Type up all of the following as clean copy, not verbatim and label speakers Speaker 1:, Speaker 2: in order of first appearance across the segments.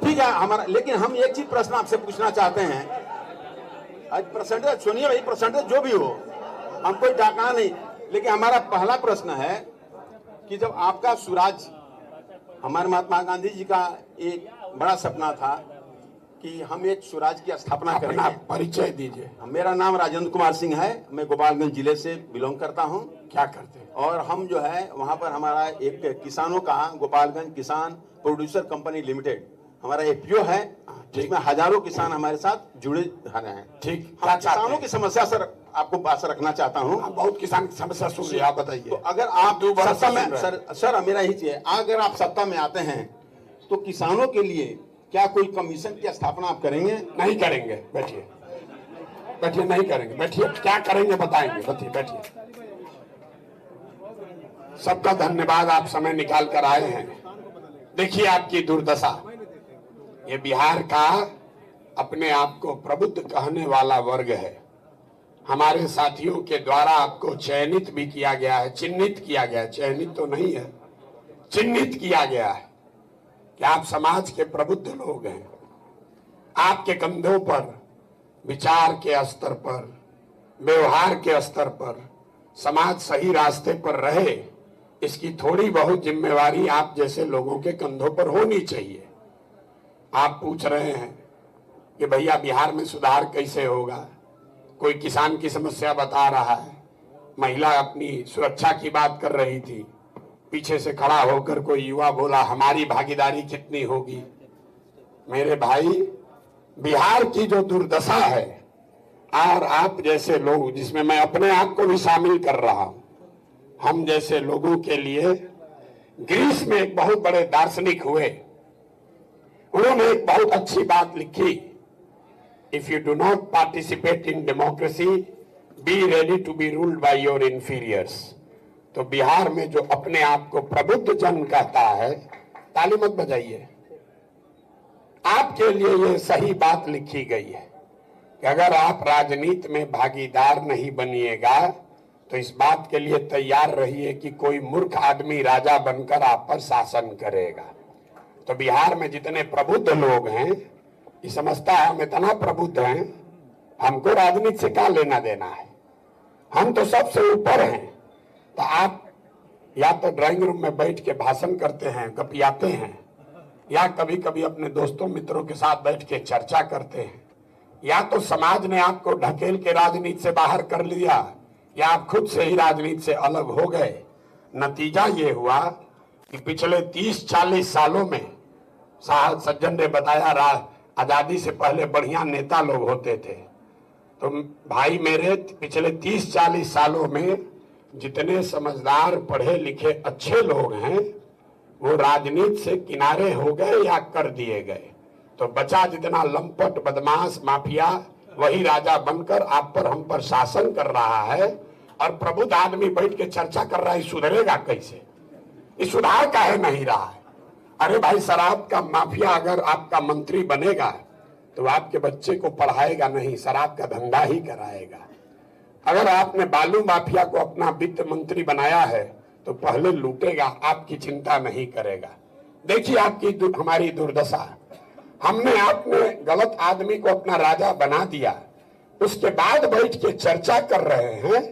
Speaker 1: ठीक है हमारा, लेकिन हम एक चीज प्रश्न आपसे पूछना चाहते हैं। आज परसेंटेज सुनिए भाई, परसेंटेज जो भी हो, हम कोई डाकना नहीं, लेकिन हमारा पहला प्रश्न है कि जब आपका स्वराज, हमारे महात्मा गांधी जी का एक बड़ा सपना था कि हम एक स्वराज की स्थापना करेंगे।
Speaker 2: परिचय दीजिए।
Speaker 1: मेरा नाम राजेंद्र कुमार सिंह है, मैं गोपालगंज जिले से बिलोंग करता हूं।
Speaker 2: क्या करते हैं?
Speaker 1: और हम जो है वहां पर हमारा एक किसानों का गोपालगंज किसान प्रोड्यूसर कंपनी लिमिटेड हमारा एफपीओ है, जिसमें हजारों किसान हमारे साथ जुड़े रहे हैं।
Speaker 2: ठीक,
Speaker 1: हम किसानों की समस्या सर आपको बात रखना चाहता हूँ।
Speaker 2: बहुत किसान की समस्या सुन रही है, आप बताइए।
Speaker 1: तो अगर आप सत्ता में सर मेरा ही चाहिए, अगर आप सत्ता में आते हैं तो किसानों के लिए क्या कोई कमीशन की स्थापना आप करेंगे?
Speaker 2: नहीं करेंगे। बैठिए बैठिए, नहीं करेंगे। बैठिए, क्या करेंगे बताएंगे। बैठिए बैठिए। सबका धन्यवाद, आप समय निकाल कर आए हैं। देखिए आपकी दुर्दशा, ये बिहार का अपने आप को प्रबुद्ध कहने वाला वर्ग है। हमारे साथियों के द्वारा आपको चयनित भी किया गया है, चिन्हित किया गया है, चयनित तो नहीं है, चिन्हित किया गया है कि आप समाज के प्रबुद्ध लोग हैं। आपके कंधों पर विचार के स्तर पर, व्यवहार के स्तर पर समाज सही रास्ते पर रहे, इसकी थोड़ी बहुत जिम्मेवारी आप जैसे लोगों के कंधों पर होनी चाहिए। आप पूछ रहे हैं कि भैया बिहार में सुधार कैसे होगा, कोई किसान की समस्या बता रहा है, महिला अपनी सुरक्षा की बात कर रही थी, पीछे से खड़ा होकर कोई युवा बोला हमारी भागीदारी कितनी होगी। मेरे भाई, बिहार की जो दुर्दशा है, और आप जैसे लोग, जिसमें मैं अपने आप को भी शामिल कर रहा हूं, हम जैसे लोगों के लिए ग्रीस में एक बहुत बड़े दार्शनिक हुए, उन्होंने एक बहुत अच्छी बात लिखी, if you do not participate in democracy be ready to be ruled by your inferiors. तो बिहार में जो अपने आप को प्रबुद्ध जन कहता है, ताली मत बजाइए, आपके लिए ये सही बात लिखी गई है कि अगर आप राजनीति में भागीदार नहीं बनिएगा तो इस बात के लिए तैयार रहिए कि कोई मूर्ख आदमी राजा बनकर आप पर शासन करेगा। तो बिहार में जितने प्रबुद्ध लोग हैं, ये समझता है हम इतना प्रबुद्ध हैं, हमको राजनीति से क्या लेना देना है, हम तो सबसे ऊपर हैं। तो आप या तो ड्राइंग रूम में बैठ के भाषण करते हैं, गपियाते हैं, या कभी कभी अपने दोस्तों मित्रों के साथ बैठ के चर्चा करते हैं, या तो समाज ने आपको ढकेल के राजनीति से बाहर कर लिया, या आप खुद से ही राजनीति से अलग हो गए। नतीजा ये हुआ कि पिछले 30-40 सालों में, साहब सज्जन ने बताया, आजादी से पहले बढ़िया नेता लोग होते थे। तो भाई मेरे, पिछले 30-40 सालों में जितने समझदार पढ़े लिखे अच्छे लोग हैं वो राजनीति से किनारे हो गए या कर दिए गए। तो बचा जितना लंपट बदमाश माफिया, वही राजा बनकर आप पर हम पर शासन कर रहा है। और प्रबुद्ध आदमी बैठ के चर्चा कर रहा है सुधरेगा कैसे, ये सुधार काहे नहीं रहा है। अरे भाई, शराब का माफिया अगर आपका मंत्री बनेगा तो आपके बच्चे को पढ़ाएगा नहीं, शराब का धंधा ही कराएगा। अगर आपने बालू माफिया को अपना वित्त मंत्री बनाया है तो पहले लूटेगा, आपकी चिंता नहीं करेगा। देखिए आपकी हमारी दुर्दशा, हमने आपने गलत आदमी को अपना राजा बना दिया, उसके बाद बैठ के चर्चा कर रहे हैं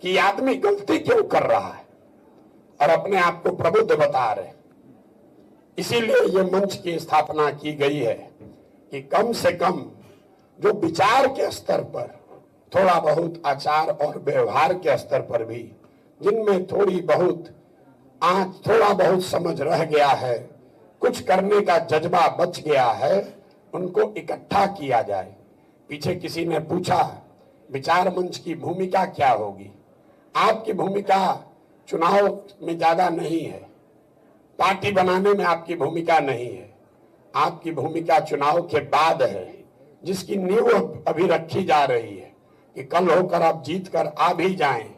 Speaker 2: कि आदमी गलती क्यों कर रहा है, और अपने आप को प्रबुद्ध बता रहे। इसीलिए ये मंच की स्थापना की गई है कि कम से कम जो विचार के स्तर पर, थोड़ा बहुत आचार और व्यवहार के स्तर पर भी जिनमें थोड़ी बहुत थोड़ा बहुत समझ रह गया है, कुछ करने का जज्बा बच गया है, उनको इकट्ठा किया जाए। पीछे किसी ने पूछा विचार मंच की भूमिका क्या होगी। आपकी भूमिका चुनाव में ज्यादा नहीं है, पार्टी बनाने में आपकी भूमिका नहीं है, आपकी भूमिका चुनाव के बाद है, जिसकी नींव अभी रखी जा रही है कि कल होकर आप जीत कर आ भी जाएं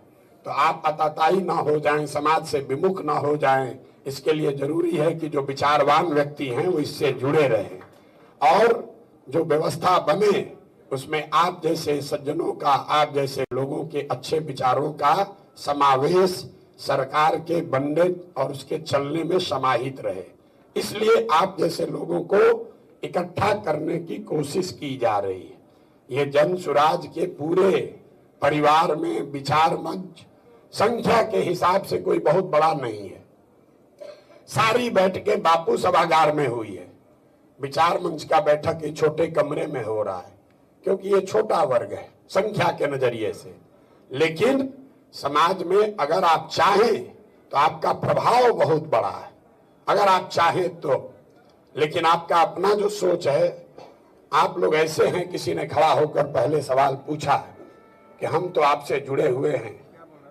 Speaker 2: तो आप अताताई ना हो जाएं, समाज से विमुख ना हो जाएं। इसके लिए जरूरी है कि जो विचारवान व्यक्ति हैं वो इससे जुड़े रहें, और जो व्यवस्था बने उसमें आप जैसे सज्जनों का, आप जैसे लोगों के अच्छे विचारों का समावेश सरकार के बनने और उसके चलने में समाहित रहे। इसलिए आप जैसे लोगों को इकट्ठा करने की कोशिश की जा रही है। ये जन सुराज के पूरे परिवार में विचार मंच संख्या के हिसाब से कोई बहुत बड़ा नहीं है। सारी बैठकें बापू सभागार में हुई है। विचार मंच का बैठक एक छोटे कमरे में हो रहा है, क्योंकि ये छोटा वर्ग है संख्या के नजरिए से। लेकिन समाज में अगर आप चाहें तो आपका प्रभाव बहुत बड़ा है, अगर आप चाहें तो। लेकिन आपका अपना जो सोच है, आप लोग ऐसे हैं, किसी ने खड़ा होकर पहले सवाल पूछा कि हम तो आपसे जुड़े हुए हैं,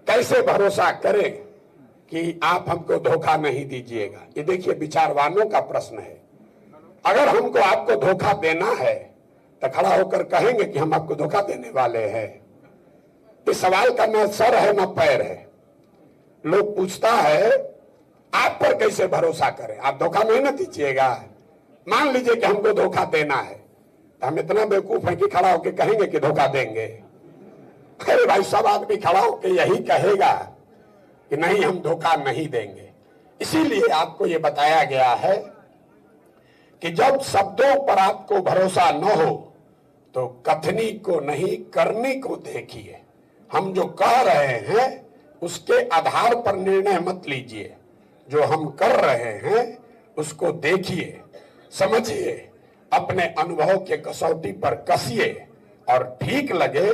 Speaker 2: कैसे भरोसा करें कि आप हमको धोखा नहीं दीजिएगा। ये देखिए विचारवानों का प्रश्न है। अगर हमको आपको धोखा देना है तो खड़ा होकर कहेंगे कि हम आपको धोखा देने वाले हैं। इस सवाल का न सर है न पैर है। लोग पूछता है आप पर कैसे भरोसा करें, आप धोखा नहीं न दीजिएगा। मान लीजिए कि हमको धोखा देना है, तो हम इतना बेवकूफ हैं कि खड़ा होकर कहेंगे कि धोखा देंगे। अरे भाई, सब आदमी खड़ा होकर यही कहेगा कि नहीं, हम धोखा नहीं देंगे। इसीलिए आपको ये बताया गया है कि जब शब्दों पर आपको भरोसा न हो तो कथनी को नहीं, करनी को देखिए। हम जो कह रहे हैं उसके आधार पर निर्णय मत लीजिए, जो हम कर रहे हैं उसको देखिए, समझिए, अपने अनुभव के कसौटी पर कसिए और ठीक लगे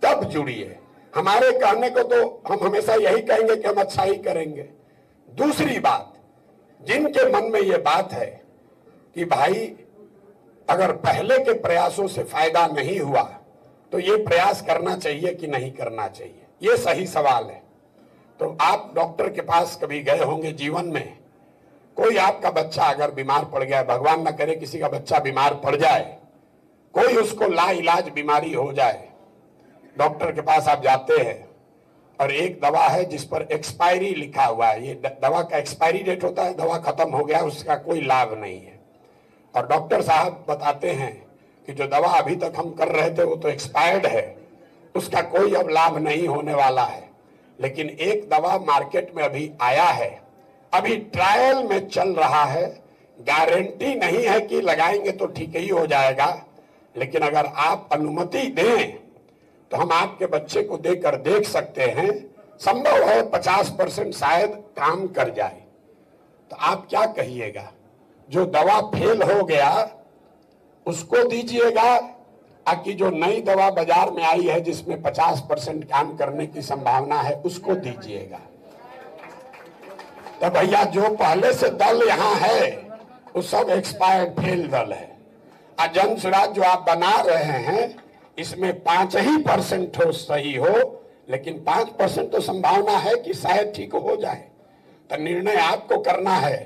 Speaker 2: तब जुड़िए। हमारे कहने को तो हम हमेशा यही कहेंगे कि हम अच्छा ही करेंगे। दूसरी बात, जिनके मन में ये बात है कि भाई अगर पहले के प्रयासों से फायदा नहीं हुआ तो ये प्रयास करना चाहिए कि नहीं करना चाहिए, ये सही सवाल है। तो आप डॉक्टर के पास कभी गए होंगे जीवन में। कोई आपका बच्चा अगर बीमार पड़ गया, भगवान न करे किसी का बच्चा बीमार पड़ जाए, कोई उसको लाइलाज बीमारी हो जाए, डॉक्टर के पास आप जाते हैं और एक दवा है जिस पर एक्सपायरी लिखा हुआ है। ये दवा का एक्सपायरी डेट होता है, दवा खत्म हो गया, उसका कोई लाभ नहीं है। और डॉक्टर साहब बताते हैं कि जो दवा अभी तक हम कर रहे थे वो तो एक्सपायर्ड है, उसका कोई अब लाभ नहीं होने वाला है। लेकिन एक दवा मार्केट में अभी आया है, अभी ट्रायल में चल रहा है, गारंटी नहीं है कि लगाएंगे तो ठीक ही हो जाएगा। लेकिन अगर आप अनुमति दें तो हम आपके बच्चे को देकर देख सकते हैं, संभव है 50% शायद काम कर जाए। तो आप क्या कहिएगा, जो दवा फेल हो गया उसको दीजिएगा, कि जो नई दवा बाजार में आई है जिसमें 50% काम करने की संभावना है उसको दीजिएगा? तो भैया जो पहले से दल यहाँ है वो सब एक्सपायर्ड फेल दल है। जन सुराज जो आप बना रहे हैं इसमें 5% हो सही हो, लेकिन 5% तो संभावना है कि शायद ठीक हो जाए। तो निर्णय आपको करना है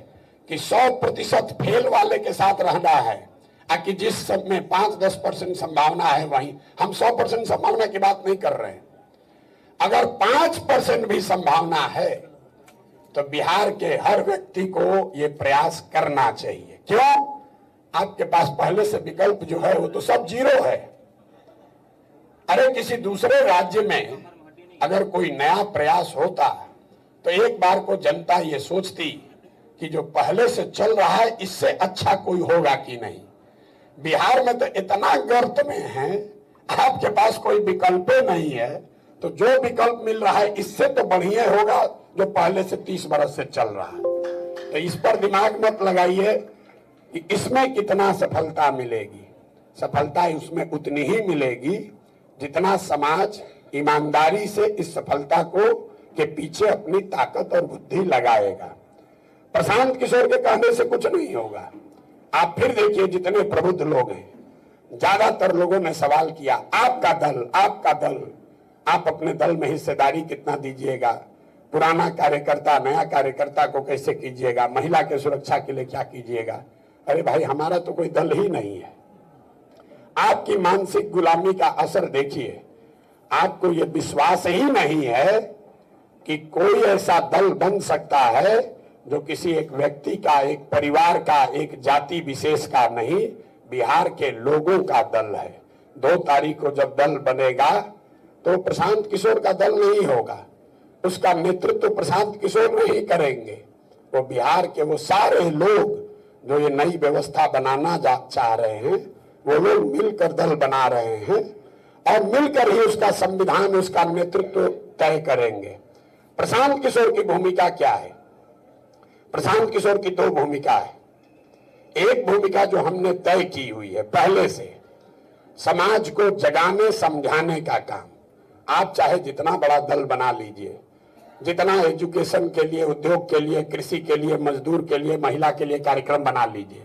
Speaker 2: कि 100% फेल वाले के साथ रहना है, कि जिस सब में 5-10% संभावना है वहीं। हम 100% संभावना की बात नहीं कर रहे हैं। अगर 5% भी संभावना है तो बिहार के हर व्यक्ति को ये प्रयास करना चाहिए। क्यों? आपके पास पहले से विकल्प जो है वो तो सब जीरो है। अरे किसी दूसरे राज्य में अगर कोई नया प्रयास होता तो एक बार को जनता ये सोचती कि जो पहले से चल रहा है इससे अच्छा कोई होगा कि नहीं। बिहार में तो इतना गर्त में है, आपके पास कोई विकल्प नहीं है, तो जो विकल्प मिल रहा है इससे तो बढ़िया होगा जो पहले से 30 बरस से चल रहा है। तो इस पर दिमाग मत लगाइए कि इसमें कितना सफलता मिलेगी। सफलता उसमें उतनी ही मिलेगी जितना समाज ईमानदारी से इस सफलता को के पीछे अपनी ताकत और बुद्धि लगाएगा। प्रशांत किशोर के कहने से कुछ नहीं होगा। आप फिर देखिए जितने प्रबुद्ध लोग हैं, ज्यादातर लोगों ने सवाल किया आपका दल, आप अपने दल में हिस्सेदारी कितना दीजिएगा, पुराना कार्यकर्ता नया कार्यकर्ता को कैसे कीजिएगा, महिला के सुरक्षा के लिए क्या कीजिएगा। अरे भाई, हमारा तो कोई दल ही नहीं है। आपकी मानसिक गुलामी का असर देखिए। आपको यह विश्वास ही नहीं है कि कोई ऐसा दल बन सकता है जो किसी एक व्यक्ति का, एक परिवार का, एक जाति विशेष का नहीं, बिहार के लोगों का दल है। 2 तारीख को जब दल बनेगा तो प्रशांत किशोर का दल नहीं होगा, उसका नेतृत्व प्रशांत किशोर नहीं करेंगे। वो बिहार के वो सारे लोग जो ये नई व्यवस्था बनाना चाह रहे हैं, वो लोग मिलकर दल बना रहे हैं और मिलकर ही उसका संविधान, उसका नेतृत्व तय करेंगे। प्रशांत किशोर की भूमिका क्या है? प्रशांत किशोर की दो भूमिका है। एक भूमिका जो हमने तय की हुई है पहले से, समाज को जगाने समझाने का काम। आप चाहे जितना बड़ा दल बना लीजिए, जितना एजुकेशन के लिए, उद्योग के लिए, कृषि के लिए, मजदूर के लिए, महिला के लिए कार्यक्रम बना लीजिए,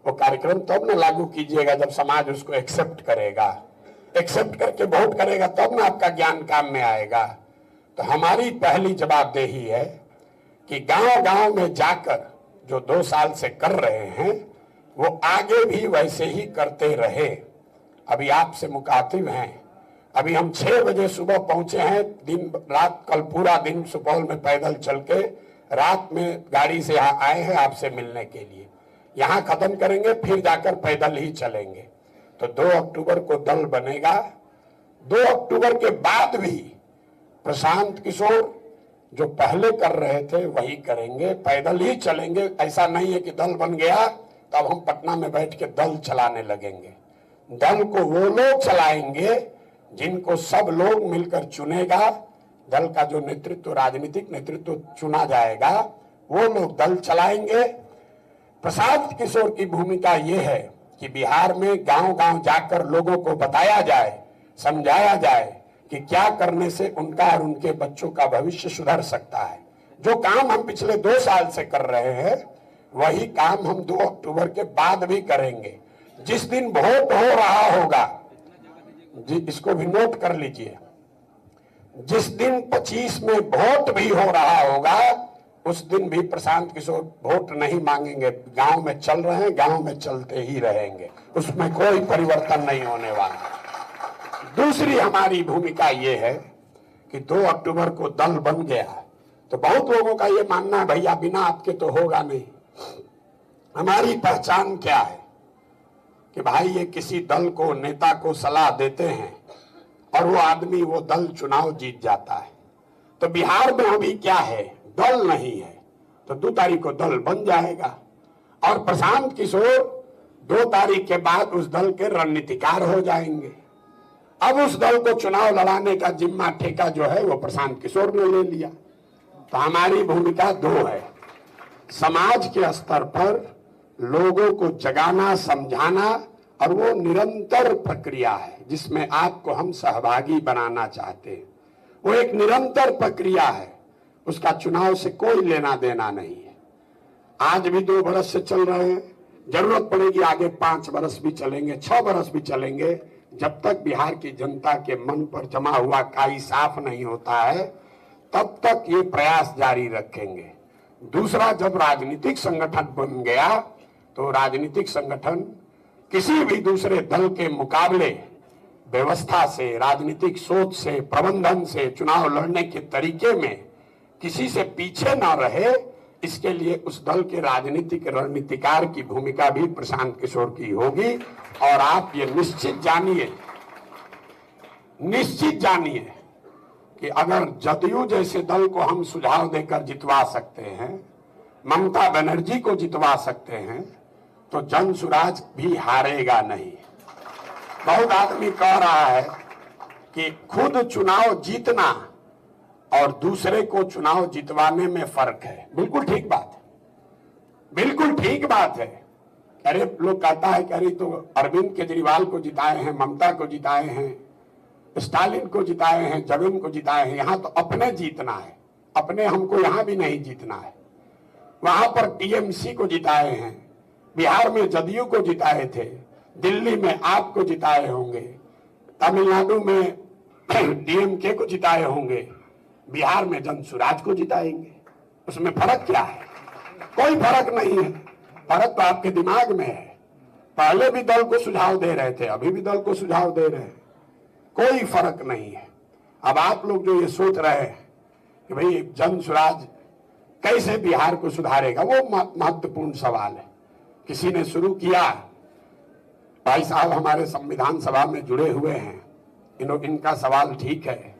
Speaker 2: वो कार्यक्रम तब न लागू कीजिएगा जब समाज उसको एक्सेप्ट करेगा। एक्सेप्ट करके वोट करेगा तब ना आपका ज्ञान काम में आएगा। तो हमारी पहली जवाबदेही है कि गांव गांव में जाकर जो 2 साल से कर रहे हैं वो आगे भी वैसे ही करते रहे। अभी आपसे मुखातिब हैं, अभी हम 6 बजे सुबह पहुंचे हैं, दिन रात कल पूरा दिन सुपौल में पैदल चल के रात में गाड़ी से यहाँ आए हैं आपसे मिलने के लिए। यहाँ खत्म करेंगे फिर जाकर पैदल ही चलेंगे। तो 2 अक्टूबर को दल बनेगा। 2 अक्टूबर के बाद भी प्रशांत किशोर जो पहले कर रहे थे वही करेंगे, पैदल ही चलेंगे। ऐसा नहीं है कि दल बन गया तब हम पटना में बैठ के दल चलाने लगेंगे। दल को वो लोग चलाएंगे जिनको सब लोग मिलकर चुनेगा। दल का जो नेतृत्व, राजनीतिक नेतृत्व चुना जाएगा, वो लोग दल चलाएंगे। प्रशांत किशोर की भूमिका ये है कि बिहार में गांव गांव जाकर लोगों को बताया जाए, समझाया जाए कि क्या करने से उनका और उनके बच्चों का भविष्य सुधर सकता है। जो काम हम पिछले 2 साल से कर रहे हैं वही काम हम 2 अक्टूबर के बाद भी करेंगे। जिस दिन वोट हो रहा होगा, इसको भी नोट कर लीजिए, जिस दिन 25 में वोट भी हो रहा होगा उस दिन भी प्रशांत किशोर वोट नहीं मांगेंगे। गांव में चल रहे हैं, गांव में चलते ही रहेंगे, उसमें कोई परिवर्तन नहीं होने वाला। दूसरी हमारी भूमिका ये है कि 2 अक्टूबर को दल बन गया तो बहुत लोगों का ये मानना है भैया बिना आपके तो होगा नहीं। हमारी पहचान क्या है कि भाई ये किसी दल को, नेता को सलाह देते हैं और वो आदमी, वो दल चुनाव जीत जाता है। तो बिहार में अभी क्या है, दल नहीं है, तो 2 तारीख को दल बन जाएगा और प्रशांत किशोर 2 तारीख के बाद उस दल के रणनीतिकार हो जाएंगे। अब उस दल को चुनाव लड़ाने का जिम्मा, ठेका जो है वो प्रशांत किशोर ने ले लिया। तो हमारी भूमिका 2 है, समाज के स्तर पर लोगों को जगाना, समझाना, और वो निरंतर प्रक्रिया है जिसमें आपको हम सहभागी बनाना चाहते हैं। वो एक निरंतर प्रक्रिया है, उसका चुनाव से कोई लेना देना नहीं है। आज भी 2 बरस से चल रहे हैं, जरूरत पड़ेगी आगे 5 बरस भी चलेंगे, 6 बरस भी चलेंगे। जब तक बिहार की जनता के मन पर जमा हुआ काई साफ नहीं होता है तब तक ये प्रयास जारी रखेंगे। दूसरा, जब राजनीतिक संगठन बन गया तो राजनीतिक संगठन किसी भी दूसरे दल के मुकाबले व्यवस्था से, राजनीतिक सोच से, प्रबंधन से, चुनाव लड़ने के तरीके में किसी से पीछे ना रहे, इसके लिए उस दल के राजनीतिक रणनीतिकार की भूमिका भी प्रशांत किशोर की होगी। और आप ये निश्चित जानिए कि अगर जदयू जैसे दल को हम सुझाव देकर जितवा सकते हैं, ममता बनर्जी को जितवा सकते हैं, तो जन सुराज भी हारेगा नहीं। बहुत आदमी कह रहा है कि खुद चुनाव जीतना और दूसरे को चुनाव जितवाने में फर्क है। बिल्कुल ठीक बात है, बिल्कुल ठीक बात है। अरे लोग कहता है कि अरे तो अरविंद केजरीवाल को जिताए हैं, ममता को जिताए हैं, स्टालिन को जिताए हैं, जगन को जिताए हैं, यहाँ तो अपने जीतना है। अपने हमको यहाँ भी नहीं जीतना है। वहां पर टीएमसी को जिताए हैं, बिहार में जदयू को जिताए थे, दिल्ली में आपको जिताए होंगे, तमिलनाडु में डीएमके को जिताए होंगे, बिहार में जन सुराज को जिताएंगे। उसमें फर्क क्या है? कोई फर्क नहीं है। फर्क तो आपके दिमाग में है। पहले भी दल को सुझाव दे रहे थे, अभी भी दल को सुझाव दे रहे हैं, कोई फर्क नहीं है। अब आप लोग जो ये सोच रहे हैं कि भाई जन सुराज कैसे बिहार को सुधारेगा, वो महत्वपूर्ण सवाल है। किसी ने शुरू किया, भाई साहब हमारे संविधान सभा में जुड़े हुए हैं, इनका सवाल ठीक है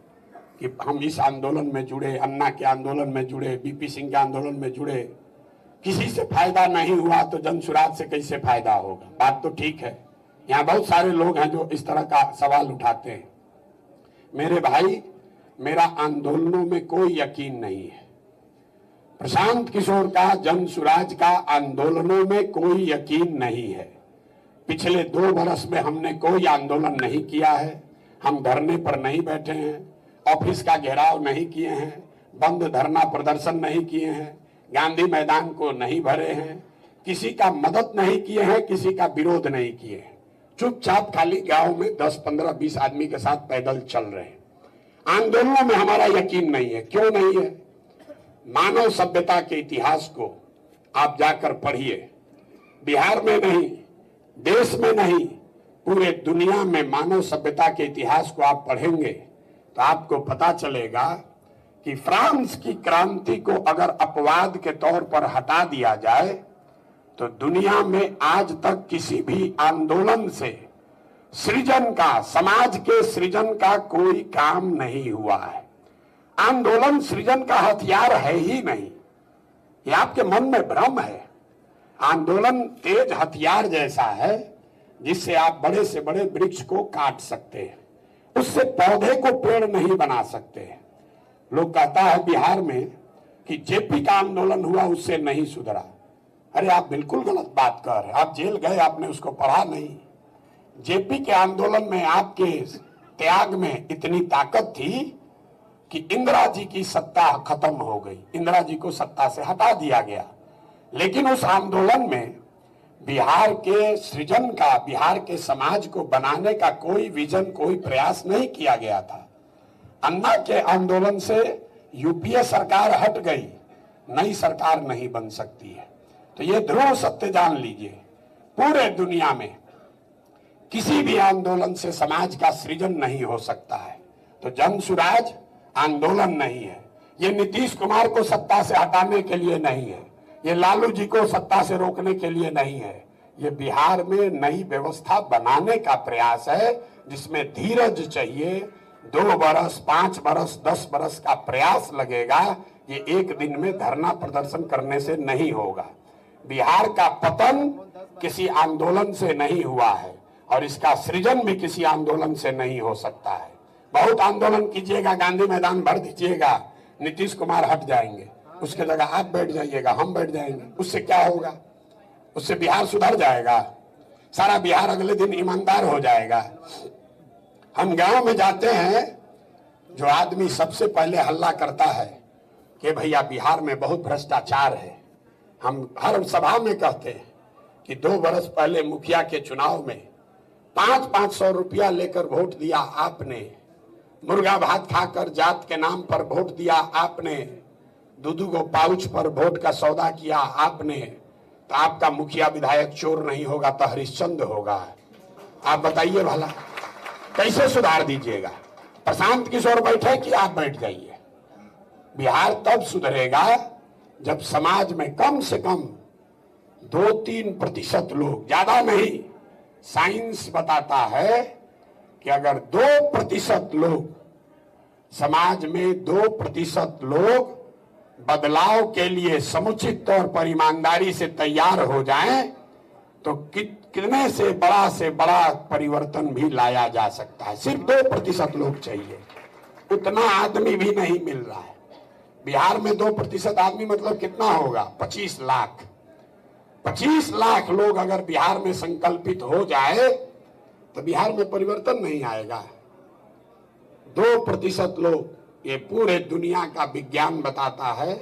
Speaker 2: कि हम इस आंदोलन में जुड़े, अन्ना के आंदोलन में जुड़े, बीपी सिंह के आंदोलन में जुड़े, किसी से फायदा नहीं हुआ तो जन सुराज से कैसे फायदा होगा? बात तो ठीक है। यहाँ बहुत सारे लोग हैं जो इस तरह का सवाल उठाते हैं। मेरे भाई, मेरा आंदोलनों में कोई यकीन नहीं है। प्रशांत किशोर का, जन सुराज का आंदोलनों में कोई यकीन नहीं है। पिछले 2 वर्ष में हमने कोई आंदोलन नहीं किया है। हम धरने पर नहीं बैठे हैं, ऑफिस का घेराव नहीं किए हैं, बंद धरना प्रदर्शन नहीं किए हैं, गांधी मैदान को नहीं भरे हैं, किसी का मदद नहीं किए हैं, किसी का विरोध नहीं किए हैं। चुपचाप खाली गांव में 10, 15, 20 आदमी के साथ पैदल चल रहे हैं। आंदोलनों में हमारा यकीन नहीं है। क्यों नहीं है? मानव सभ्यता के इतिहास को आप जाकर पढ़िए। बिहार में नहीं, देश में नहीं, पूरे दुनिया में मानव सभ्यता के इतिहास को आप पढ़ेंगे तो आपको पता चलेगा कि फ्रांस की क्रांति को अगर अपवाद के तौर पर हटा दिया जाए तो दुनिया में आज तक किसी भी आंदोलन से सृजन का, समाज के सृजन का कोई काम नहीं हुआ है। आंदोलन सृजन का हथियार है ही नहीं। ये आपके मन में भ्रम है। आंदोलन तेज हथियार जैसा है जिससे आप बड़े से बड़े वृक्ष को काट सकते हैं, उससे पौधे को पेड़ नहीं बना सकते। लोग कहता है बिहार में कि जेपी का आंदोलन हुआ उससे नहीं सुधरा। अरे आप बिल्कुल गलत बात कर रहे हैं। आप जेल गए, आपने उसको पढ़ा नहीं। जेपी के आंदोलन में, आपके त्याग में इतनी ताकत थी कि इंदिरा जी की सत्ता खत्म हो गई, इंदिरा जी को सत्ता से हटा दिया गया। लेकिन उस आंदोलन में बिहार के सृजन का, बिहार के समाज को बनाने का कोई विजन, कोई प्रयास नहीं किया गया था। अन्ना के आंदोलन से यूपीए सरकार हट गई, नई सरकार नहीं बन सकती है। तो ये ध्रुव सत्य जान लीजिए, पूरे दुनिया में किसी भी आंदोलन से समाज का सृजन नहीं हो सकता है। तो जन सुराज आंदोलन नहीं है। ये नीतीश कुमार को सत्ता से हटाने के लिए नहीं है, ये लालू जी को सत्ता से रोकने के लिए नहीं है। ये बिहार में नई व्यवस्था बनाने का प्रयास है जिसमें धीरज चाहिए। 2 बरस, 5 बरस, 10 बरस का प्रयास लगेगा। ये एक दिन में धरना प्रदर्शन करने से नहीं होगा। बिहार का पतन किसी आंदोलन से नहीं हुआ है और इसका सृजन भी किसी आंदोलन से नहीं हो सकता है। बहुत आंदोलन कीजिएगा, गांधी मैदान भर दीजिएगा, नीतीश कुमार हट जाएंगे, उसके जगह आप बैठ जाइएगा, हम बैठ जाएंगे। उससे क्या होगा? उससे बिहार सुधर जाएगा? सारा बिहार अगले दिन ईमानदार हो जाएगा। हम गांव में जाते हैं, जो आदमी सबसे पहले हल्ला करता है कि भैया बिहार में बहुत भ्रष्टाचार है। हम हर सभा में कहते हैं कि 2 बरस पहले मुखिया के चुनाव में 500 रुपया लेकर वोट दिया आपने, मुर्गा भात खाकर जात के नाम पर वोट दिया आपने, 2 पाउच पर वोट का सौदा किया आपने। तो आपका मुखिया विधायक चोर नहीं होगा तो हरिश्चंद्र होगा। आप बताइए भला कैसे सुधार दीजिएगा? प्रशांत किशोर बैठे कि आप बैठ जाइए? बिहार तब सुधरेगा जब समाज में कम से कम 2-3% लोग, ज्यादा नहीं, साइंस बताता है कि अगर 2% लोग, समाज में 2% लोग बदलाव के लिए समुचित तौर पर ईमानदारी से तैयार हो जाएं तो कितने से बड़ा परिवर्तन भी लाया जा सकता है। सिर्फ 2% लोग चाहिए, उतना आदमी भी नहीं मिल रहा है। बिहार में 2% आदमी मतलब कितना होगा? 25 लाख। 25 लाख लोग अगर बिहार में संकल्पित हो जाए तो बिहार में परिवर्तन नहीं आएगा। 2% लोग, ये पूरे दुनिया का विज्ञान बताता है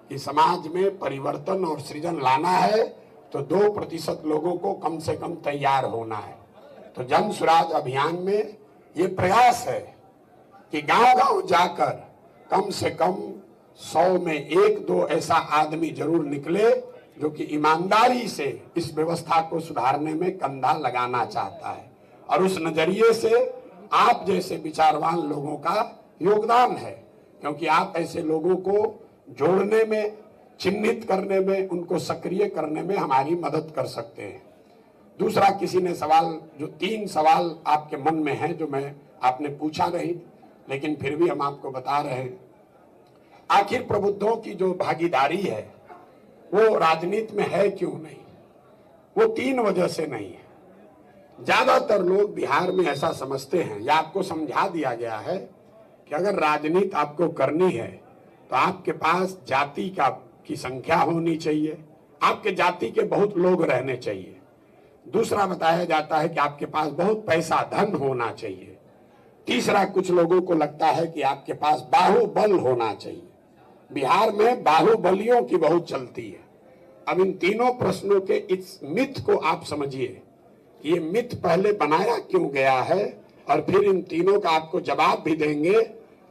Speaker 2: कि समाज में परिवर्तन और सृजन लाना है तो 2% लोगों को कम से कम तैयार होना है। तो जन सुराज अभियान में ये प्रयास है कि गांव-गांव जाकर कम से कम 100 में 1-2 ऐसा आदमी जरूर निकले जो कि ईमानदारी से इस व्यवस्था को सुधारने में कंधा लगाना चाहता है। और उस नजरिए से आप जैसे विचारवान लोगों का योगदान है, क्योंकि आप ऐसे लोगों को जोड़ने में, चिन्हित करने में, उनको सक्रिय करने में हमारी मदद कर सकते हैं। दूसरा, किसी ने सवाल, जो 3 सवाल आपके मन में हैं जो मैं आपने पूछा नहीं, लेकिन फिर भी हम आपको बता रहे हैं। आखिर प्रबुद्धों की जो भागीदारी है वो राजनीति में है क्यों नहीं? वो 3 वजह से नहीं है। ज्यादातर लोग बिहार में ऐसा समझते हैं या आपको समझा दिया गया है कि अगर राजनीति आपको करनी है तो आपके पास जाति की संख्या होनी चाहिए, आपके जाति के बहुत लोग रहने चाहिए। दूसरा बताया जाता है कि आपके पास बहुत पैसा धन होना चाहिए। तीसरा कुछ लोगों को लगता है कि आपके पास बाहुबल होना चाहिए। बिहार में बाहुबलियों की बहुत चलती है। अब इन तीनों प्रश्नों के इस मिथ को आप समझिए कि ये मिथ पहले बनाया क्यों गया है, और फिर इन तीनों का आपको जवाब भी देंगे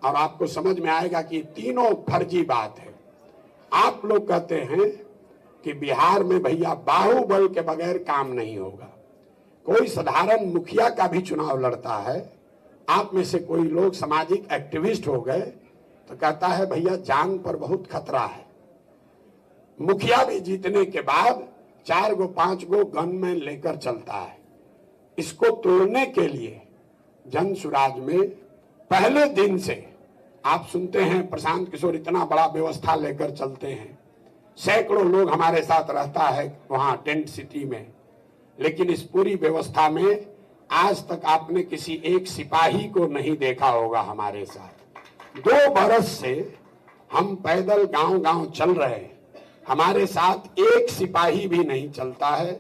Speaker 2: और आपको समझ में आएगा कि तीनों फर्जी बात है। आप लोग कहते हैं कि बिहार में भैया बाहुबल के बगैर काम नहीं होगा। कोई साधारण मुखिया का भी चुनाव लड़ता है, आप में से कोई लोग सामाजिक एक्टिविस्ट हो गए तो कहता है भैया जान पर बहुत खतरा है। मुखिया भी जीतने के बाद 4 गो 5 गो गनमैन लेकर चलता है। इसको तोड़ने के लिए जन सुराज में पहले दिन से आप सुनते हैं प्रशांत किशोर इतना बड़ा व्यवस्था लेकर चलते हैं, सैकड़ों लोग हमारे साथ रहता है वहां टेंट सिटी में, लेकिन इस पूरी व्यवस्था में आज तक आपने किसी एक सिपाही को नहीं देखा होगा हमारे साथ। 2 बरस से हम पैदल गांव गांव चल रहे हैं, हमारे साथ एक सिपाही भी नहीं चलता है।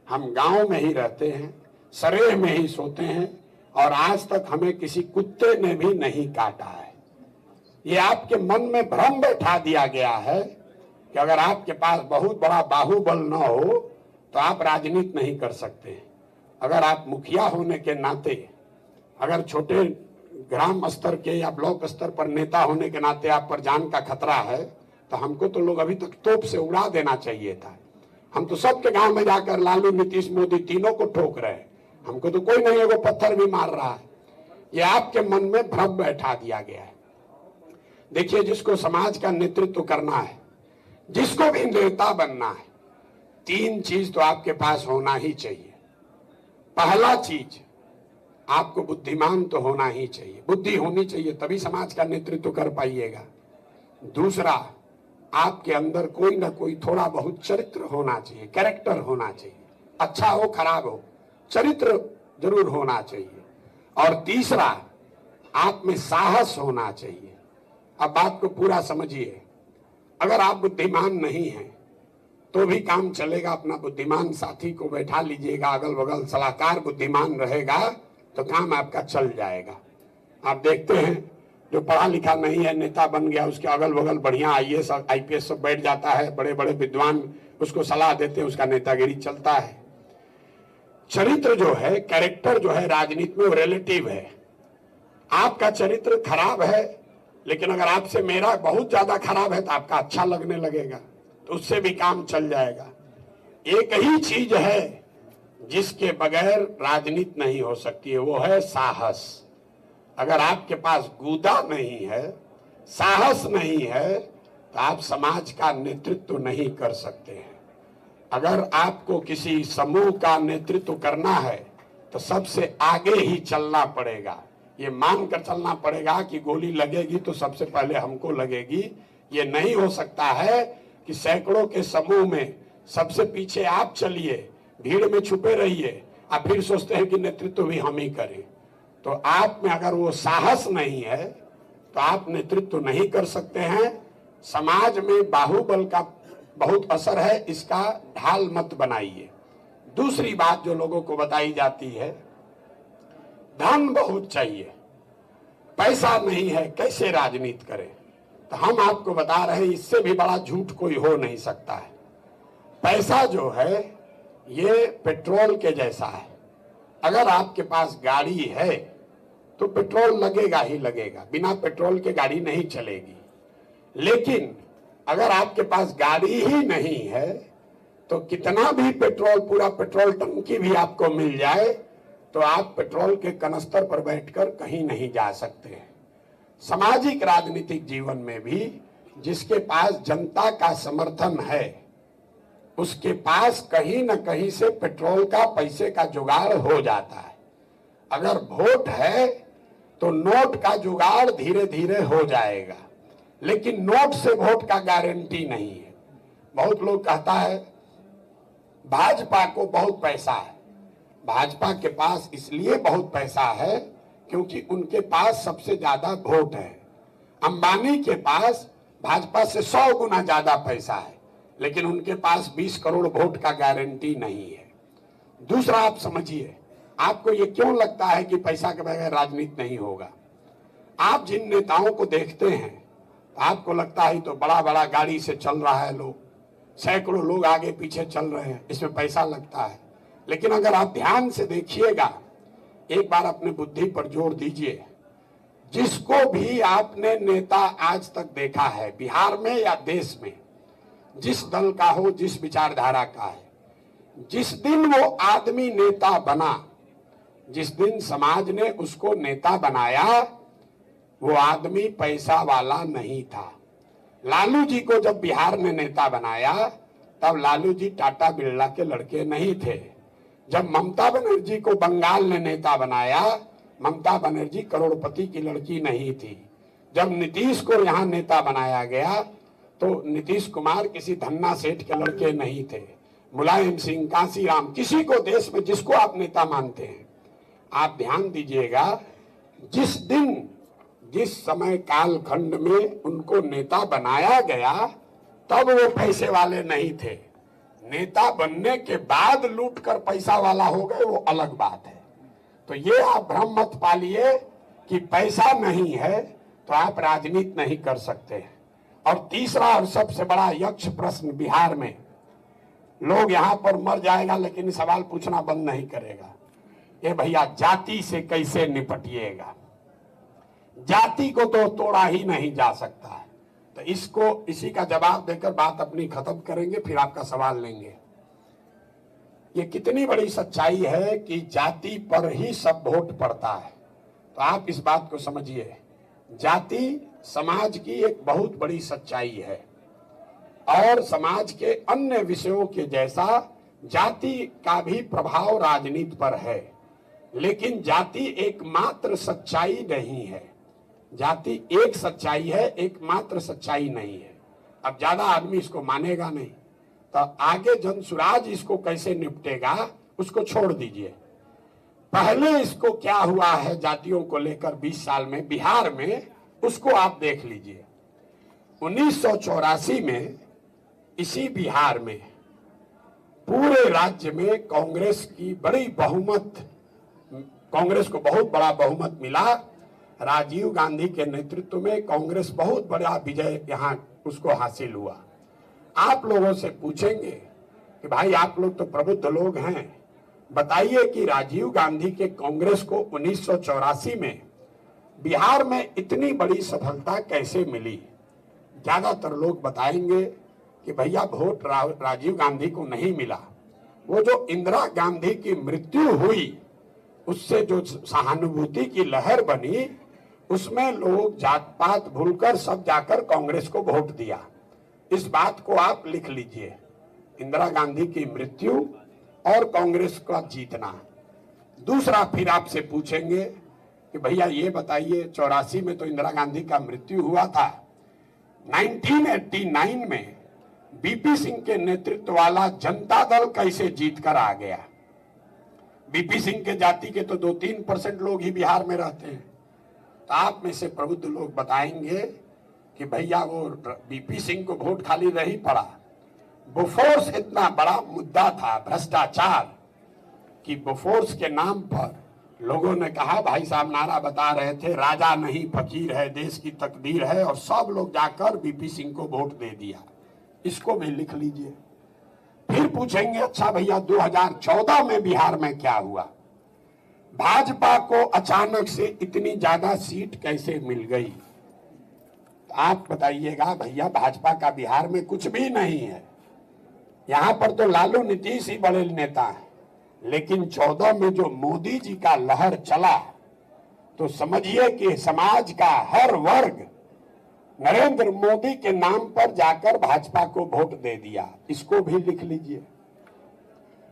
Speaker 2: हम गांव में ही रहते हैं, सरेह में ही सोते हैं, और आज तक हमें किसी कुत्ते ने भी नहीं काटा है। ये आपके मन में भ्रम बैठा दिया गया है कि अगर आपके पास बहुत बड़ा बाहुबल न हो तो आप राजनीति नहीं कर सकते। अगर आप मुखिया होने के नाते, अगर छोटे ग्राम स्तर के या ब्लॉक स्तर पर नेता होने के नाते आप पर जान का खतरा है, तो हमको तो लोग अभी तक तोप से उड़ा देना चाहिए था। हम तो सबके गांव में जाकर लालू नीतीश मोदी तीनों को ठोक रहे हैं, हमको तो कोई नहीं है वो पत्थर भी मार रहा है। ये आपके मन में भ्रम बैठा दिया गया है। देखिए, जिसको समाज का नेतृत्व करना है, जिसको भी नेता बनना है, 3 चीज तो आपके पास होना ही चाहिए। पहला चीज, आपको बुद्धिमान तो होना ही चाहिए, बुद्धि होनी चाहिए, तभी समाज का नेतृत्व कर पाइएगा। दूसरा, आपके अंदर कोई ना कोई थोड़ा बहुत चरित्र होना चाहिए, कैरेक्टर होना चाहिए, अच्छा हो खराब हो, चरित्र जरूर होना चाहिए। और तीसरा, आप में साहस होना चाहिए। अब बात को पूरा समझिए, अगर आप बुद्धिमान नहीं हैं तो भी काम चलेगा, अपना बुद्धिमान साथी को बैठा लीजिएगा अगल बगल, सलाहकार बुद्धिमान रहेगा तो काम आपका चल जाएगा। आप देखते हैं जो पढ़ा लिखा नहीं है नेता बन गया, उसके अगल बगल बढ़िया IAS IPS सब बैठ जाता है, बड़े बड़े विद्वान उसको सलाह देते हैं, उसका नेतागिरी चलता है। चरित्र जो है, कैरेक्टर जो है राजनीति में, वो रिलेटिव है। आपका चरित्र खराब है, लेकिन अगर आपसे मेरा बहुत ज्यादा खराब है तो आपका अच्छा लगने लगेगा, तो उससे भी काम चल जाएगा। एक ही चीज है जिसके बगैर राजनीति नहीं हो सकती है, वो है साहस। अगर आपके पास गूदा नहीं है, साहस नहीं है, तो आप समाज का नेतृत्व नहीं कर सकते हैं। अगर आपको किसी समूह का नेतृत्व करना है तो सबसे आगे ही चलना पड़ेगा। ये मानकर चलना पड़ेगा कि गोली लगेगी तो सबसे पहले हमको लगेगी। ये नहीं हो सकता है कि सैकड़ों के समूह में सबसे पीछे आप चलिए, भीड़ में छुपे रहिए, आप फिर सोचते हैं कि नेतृत्व भी हम ही करें। तो आप में अगर वो साहस नहीं है तो आप नेतृत्व नहीं कर सकते हैं। समाज में बाहुबल का बहुत असर है, इसका ढाल मत बनाइए। दूसरी बात जो लोगों को बताई जाती है, धन बहुत चाहिए, पैसा नहीं है, कैसे राजनीति करें। तो हम आपको बता रहे हैं, इससे भी बड़ा झूठ कोई हो नहीं सकता है। पैसा जो है ये पेट्रोल के जैसा है। अगर आपके पास गाड़ी है तो पेट्रोल लगेगा ही लगेगा, बिना पेट्रोल के गाड़ी नहीं चलेगी। लेकिन अगर आपके पास गाड़ी ही नहीं है तो कितना भी पेट्रोल, पूरा पेट्रोल टंकी भी आपको मिल जाए तो आप पेट्रोल के कनस्तर पर बैठकर कहीं नहीं जा सकते हैं। सामाजिक राजनीतिक जीवन में भी जिसके पास जनता का समर्थन है उसके पास कहीं न कहीं से पेट्रोल का, पैसे का जुगाड़ हो जाता है। अगर वोट है तो नोट का जुगाड़ धीरे धीरे हो जाएगा, लेकिन नोट से वोट का गारंटी नहीं है। बहुत लोग कहता है भाजपा को बहुत पैसा है। भाजपा के पास इसलिए बहुत पैसा है क्योंकि उनके पास सबसे ज्यादा वोट है। अंबानी के पास भाजपा से 100 गुना ज्यादा पैसा है, लेकिन उनके पास 20 करोड़ वोट का गारंटी नहीं है। दूसरा, आप समझिए, आपको ये क्यों लगता है कि पैसा के बगैर राजनीति नहीं होगा? आप जिन नेताओं को देखते हैं आपको लगता है तो बड़ा बड़ा गाड़ी से चल रहा है, लोग सैकड़ों लोग आगे पीछे चल रहे हैं, इसमें पैसा लगता है। लेकिन अगर आप ध्यान से देखिएगा, एक बार अपने बुद्धि पर जोर दीजिए, जिसको भी आपने नेता आज तक देखा है बिहार में या देश में, जिस दल का हो, जिस विचारधारा का है, जिस दिन वो आदमी नेता बना, जिस दिन समाज ने उसको नेता बनाया, वो आदमी पैसा वाला नहीं था। लालू जी को जब बिहार ने नेता बनाया तब लालू जी टाटा बिरला के लड़के नहीं थे। जब ममता बनर्जी को बंगाल ने नेता बनाया, ममता बनर्जी करोड़पति की लड़की नहीं थी। जब नीतीश को यहाँ नेता बनाया गया तो नीतीश कुमार किसी धन्ना सेठ के लड़के नहीं थे। मुलायम सिंह, कांसीराम, किसी को देश में जिसको आप नेता मानते हैं, आप ध्यान दीजिएगा, जिस दिन जिस समय कालखंड में उनको नेता बनाया गया तब वो पैसे वाले नहीं थे। नेता बनने के बाद लूट कर पैसा वाला हो गए, वो अलग बात है। तो ये आप भ्रम मत पालिए कि पैसा नहीं है तो आप राजनीति नहीं कर सकते। और तीसरा और सबसे बड़ा यक्ष प्रश्न बिहार में, लोग यहां पर मर जाएगा लेकिन सवाल पूछना बंद नहीं करेगा, ये भैया जाति से कैसे निपटिएगा? जाति को तो तोड़ा ही नहीं जा सकता है। तो इसी का जवाब देकर बात अपनी खत्म करेंगे, फिर आपका सवाल लेंगे। ये कितनी बड़ी सच्चाई है कि जाति पर ही सब वोट पड़ता है। तो आप इस बात को समझिए, जाति समाज की एक बहुत बड़ी सच्चाई है और समाज के अन्य विषयों के जैसा जाति का भी प्रभाव राजनीति पर है। लेकिन जाति एकमात्र सच्चाई नहीं है। जाति एक सच्चाई है, एकमात्र सच्चाई नहीं है। अब ज्यादा आदमी इसको मानेगा नहीं, तो आगे जनसुराज इसको कैसे निपटेगा उसको छोड़ दीजिए। पहले इसको क्या हुआ है जातियों को लेकर 20 साल में बिहार में, उसको आप देख लीजिए। 1984 में इसी बिहार में पूरे राज्य में कांग्रेस की बड़ी बहुमत, कांग्रेस को बहुत बड़ा बहुमत मिला। राजीव गांधी के नेतृत्व में कांग्रेस बहुत बड़ा विजय यहां उसको हासिल हुआ। आप लोगों से पूछेंगे कि भाई आप लोग तो प्रबुद्ध लोग हैं, बताइए कि राजीव गांधी के कांग्रेस को 1984 में बिहार में इतनी बड़ी सफलता कैसे मिली? ज्यादातर लोग बताएंगे कि भैया वोट राजीव गांधी को नहीं मिला। वो जो इंदिरा गांधी की मृत्यु हुई, उससे जो सहानुभूति की लहर बनी, उसमें लोग जात पात भूलकर सब जाकर कांग्रेस को वोट दिया। इस बात को आप लिख लीजिए, इंदिरा गांधी की मृत्यु और कांग्रेस का जीतना। दूसरा, फिर आपसे पूछेंगे कि भैया ये बताइए 84 में तो इंदिरा गांधी का मृत्यु हुआ था, 1989 में बीपी सिंह के नेतृत्व वाला जनता दल कैसे जीत कर आ गया? बीपी सिंह के जाति के तो 2-3% लोग ही बिहार में रहते हैं। तो आप में से प्रबुद्ध लोग बताएंगे कि भैया वो बीपी सिंह को वोट खाली नहीं पड़ा, बोफोर्स इतना बड़ा मुद्दा था, भ्रष्टाचार, कि बोफोर्स के नाम पर लोगों ने कहा, भाई साहब नारा बता रहे थे, राजा नहीं फकीर है, देश की तकदीर है, और सब लोग जाकर बीपी सिंह को वोट दे दिया। इसको भी लिख लीजिए। फिर पूछेंगे, अच्छा भैया 2014 में बिहार में क्या हुआ? भाजपा को अचानक से इतनी ज्यादा सीट कैसे मिल गई? आप बताइएगा। भैया भाजपा का बिहार में कुछ भी नहीं है, यहां पर तो लालू नीतीश ही बड़े नेता हैं। लेकिन 14 में जो मोदी जी का लहर चला, तो समझिए कि समाज का हर वर्ग नरेंद्र मोदी के नाम पर जाकर भाजपा को वोट दे दिया। इसको भी लिख लीजिए।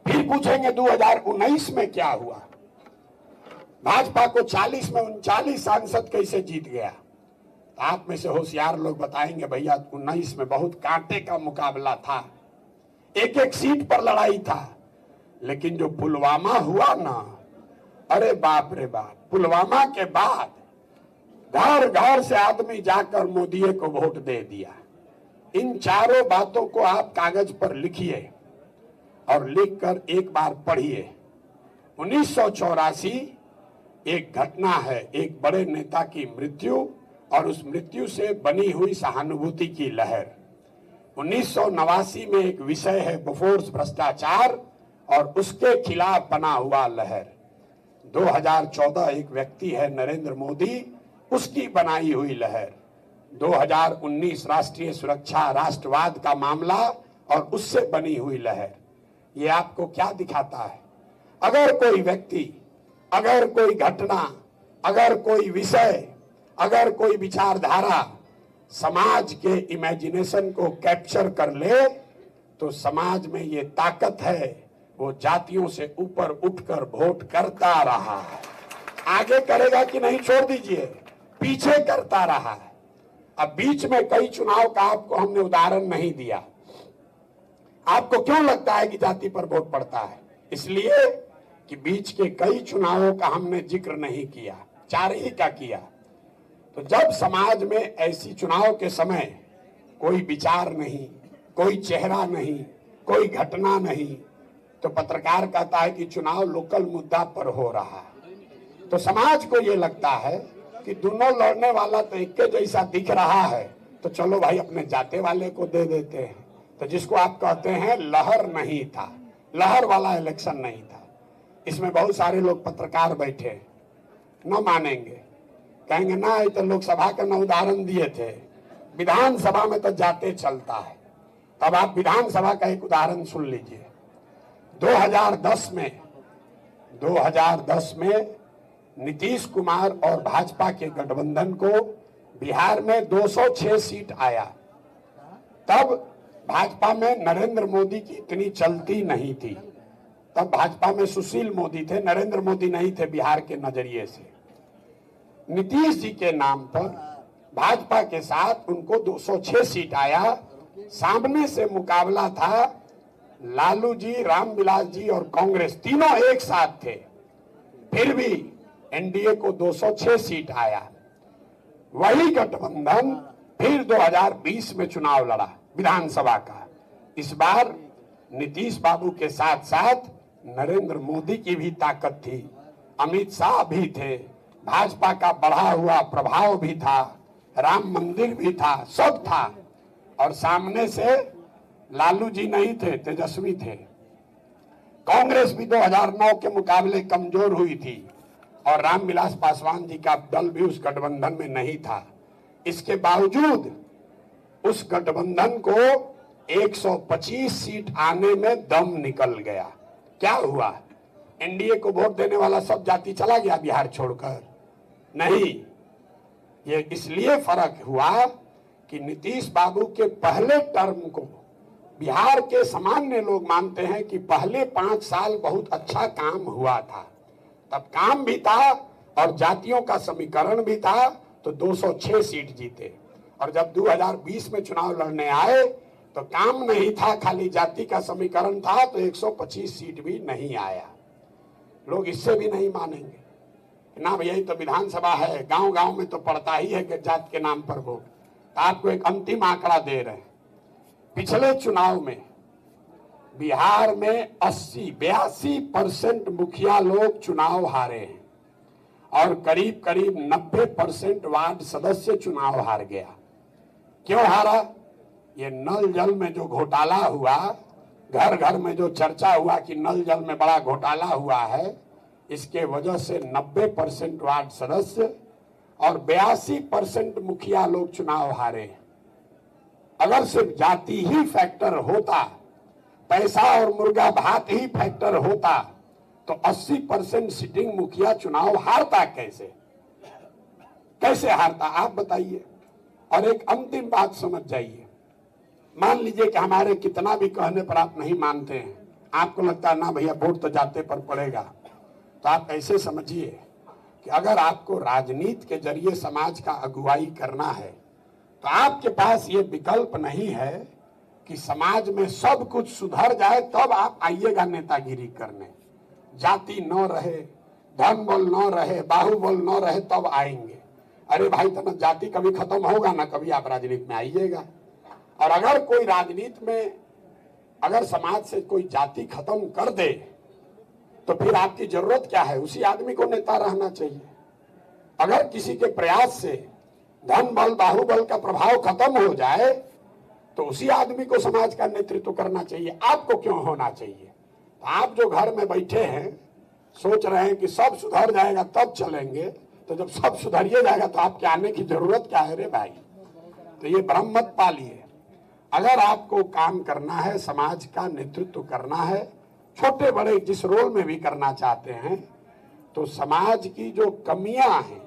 Speaker 2: फिर पूछेंगे 2019 में क्या हुआ? भाजपा को 40 में 39 सांसद कैसे जीत गया? आप में से होशियार लोग बताएंगे, भैया 19 में बहुत कांटे का मुकाबला था। एक एक सीट पर लड़ाई था। लेकिन जो पुलवामा हुआ ना, अरे बाप रे बाप, पुलवामा के बाद घर घर से आदमी जाकर मोदी को वोट दे दिया। इन चारों बातों को आप कागज पर लिखिए और लिखकर एक बार पढ़िए। 1984 एक घटना है, एक बड़े नेता की मृत्यु और उस मृत्यु से बनी हुई सहानुभूति की लहर। 1989 में एक विषय है बोफोर्स भ्रष्टाचार और उसके खिलाफ बना हुआ लहर। 2014 एक व्यक्ति है नरेंद्र मोदी, उसकी बनाई हुई लहर। 2019 राष्ट्रीय सुरक्षा राष्ट्रवाद का मामला और उससे बनी हुई लहर। ये आपको क्या दिखाता है? अगर कोई व्यक्ति, अगर कोई घटना, अगर कोई विषय, अगर कोई विचारधारा समाज के इमेजिनेशन को कैप्चर कर ले तो समाज में ये ताकत है, वो जातियों से ऊपर उठकर वोट करता रहा है। आगे करेगा कि नहीं छोड़ दीजिए, पीछे करता रहा है। अब बीच में कई चुनाव का आपको हमने उदाहरण नहीं दिया। आपको क्यों लगता है कि जाति पर वोट पड़ता है? इसलिए कि बीच के कई चुनावों का हमने जिक्र नहीं किया, 4 ही का किया। तो जब समाज में ऐसी चुनाव के समय कोई विचार नहीं, कोई चेहरा नहीं, कोई घटना नहीं, तो पत्रकार कहता है कि चुनाव लोकल मुद्दा पर हो रहा है। तो समाज को ये लगता है कि दोनों लड़ने वाला तो एक के जैसा दिख रहा है, तो चलो भाई अपने जाते वाले को दे देते हैं। तो जिसको आप कहते हैं लहर नहीं था, लहर वाला इलेक्शन नहीं था। इसमें बहुत सारे लोग पत्रकार बैठे न मानेंगे, कहेंगे ना ये तो लोकसभा का न उदाहरण दिए थे, विधानसभा में तो जाते चलता है। तब आप विधानसभा का एक उदाहरण सुन लीजिए। 2010 में नीतीश कुमार और भाजपा के गठबंधन को बिहार में 206 सीट आया। तब भाजपा में नरेंद्र मोदी की इतनी चलती नहीं थी। तब भाजपा में सुशील मोदी थे, नरेंद्र मोदी नहीं थे बिहार के नजरिए से। नीतीश जी के नाम पर भाजपा के साथ उनको 206 सीट आया। सामने से मुकाबला था लालू जी, रामविलास जी और कांग्रेस, तीनों एक साथ थे। फिर भी एनडीए को 206 सीट आया। वही गठबंधन फिर 2020 में चुनाव लड़ा विधानसभा का। इस बार नीतीश बाबू के साथ साथ नरेंद्र मोदी की भी ताकत थी, अमित शाह भी थे, भाजपा का बढ़ा हुआ प्रभाव भी था, राम मंदिर भी था, सब था। और सामने से लालू जी नहीं थे, तेजस्वी थे। कांग्रेस भी 2009 के मुकाबले कमजोर हुई थी और रामविलास पासवान जी का दल भी उस गठबंधन में नहीं था। इसके बावजूद उस गठबंधन को 125 सीट आने में दम निकल गया। क्या हुआ? एनडीए को वोट देने वाला सब जाति चला गया बिहार छोड़कर? नहीं, ये इसलिए फर्क हुआ कि नीतीश बाबू के पहले टर्म को बिहार के सामान्य लोग मानते हैं कि पहले 5 साल बहुत अच्छा काम हुआ था। तब काम भी था और जातियों का समीकरण भी था, तो 206 सीट जीते। और जब 2020 में चुनाव लड़ने आए तो काम नहीं था, खाली जाति का समीकरण था, तो 125 सीट भी नहीं आया। लोग इससे भी नहीं मानेंगे ना, यही तो विधानसभा है, गांव गांव में तो पड़ता ही है कि जात के नाम पर वोट। आपको एक अंतिम आंकड़ा दे रहे हैं। पिछले चुनाव में बिहार में 82% मुखिया लोग चुनाव हारे हैं और करीब करीब 90% वार्ड सदस्य चुनाव हार गया। क्यों हारा? ये नल जल में जो घोटाला हुआ, घर घर में जो चर्चा हुआ कि नल जल में बड़ा घोटाला हुआ है, इसके वजह से 90% वार्ड सदस्य और 82% मुखिया लोग चुनाव हारे। अगर सिर्फ जाति ही फैक्टर होता, पैसा और मुर्गा भात ही फैक्टर होता, तो 80% सिटिंग मुखिया चुनाव हारता कैसे? कैसे हारता आप बताइए। और एक अंतिम बात समझ जाइए, मान लीजिए कि हमारे कितना भी कहने पर आप नहीं मानते हैं, आपको लगता है ना भैया वोट तो जाते पर पड़ेगा, तो आप ऐसे समझिए कि अगर आपको राजनीति के जरिए समाज का अगुवाई करना है तो आपके पास ये विकल्प नहीं है कि समाज में सब कुछ सुधर जाए तब आप आइएगा नेतागिरी करने। जाति न रहे, धन बल न रहे, बाहुबल न रहे तब आएंगे। अरे भाई तो न जाति कभी खत्म होगा ना कभी आप राजनीति में आइएगा। और अगर कोई राजनीति में अगर समाज से कोई जाति खत्म कर दे तो फिर आपकी जरूरत क्या है? उसी आदमी को नेता रहना चाहिए। अगर किसी के प्रयास से धन बल बाहुबल का प्रभाव खत्म हो जाए तो उसी आदमी को समाज का नेतृत्व करना चाहिए। आपको क्यों होना चाहिए? तो आप जो घर में बैठे हैं सोच रहे हैं कि सब सुधर जाएगा तब चलेंगे, तो जब सब सुधरिए जाएगा तो आपके आने की जरूरत क्या है रे भाई? तो ये भ्रम मत पालिए। अगर आपको काम करना है, समाज का नेतृत्व करना है, छोटे बड़े जिस रोल में भी करना चाहते हैं, तो समाज की जो कमियां हैं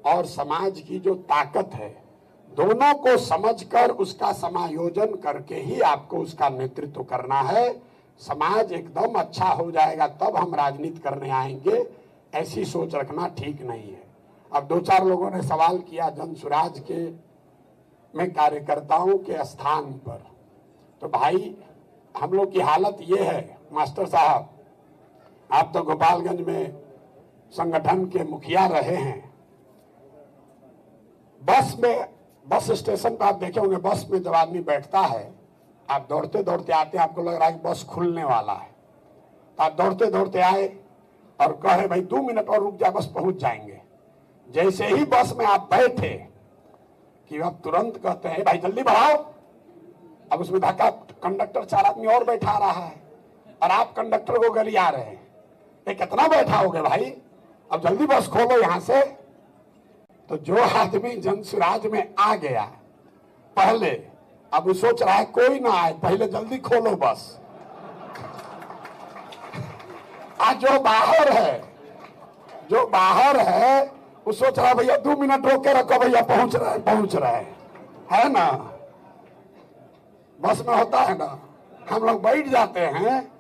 Speaker 2: और समाज की जो ताकत है दोनों को समझकर उसका समायोजन करके ही आपको उसका नेतृत्व करना है। समाज एकदम अच्छा हो जाएगा तब हम राजनीति करने आएंगे, ऐसी सोच रखना ठीक नहीं है। अब दो चार लोगों ने सवाल किया जन सुराज के में कार्यकर्ताओं के स्थान पर। तो भाई हम लोग की हालत ये है, मास्टर साहब आप तो गोपालगंज में संगठन के मुखिया रहे हैं। बस स्टेशन पर आप देखे होंगे, बस में जब आदमी बैठता है आप दौड़ते दौड़ते आते हैं, आपको लग रहा है कि बस खुलने वाला है, तो आप दौड़ते दौड़ते आए और कहे भाई 2 मिनट और रुक जा बस पहुंच जाएंगे। जैसे ही बस में आप बैठे कि अब तुरंत कहते हैं भाई जल्दी बढ़ाओ। अब उसमें धक्का कंडक्टर 4 आदमी और बैठा रहा है और आप कंडक्टर को गलिया रहे हैं, ये कितना बैठाओगे भाई, अब जल्दी बस खोलो यहां से। तो जो आदमी जनसुराज में आ गया पहले, अब वो सोच रहा है कोई ना आए, पहले जल्दी खोलो बस। आज जो बाहर है वो सोच रहा है भैया 2 मिनट रोक के रखो भैया पहुंच रहे है ना। बस में होता है ना, हम लोग बैठ जाते हैं,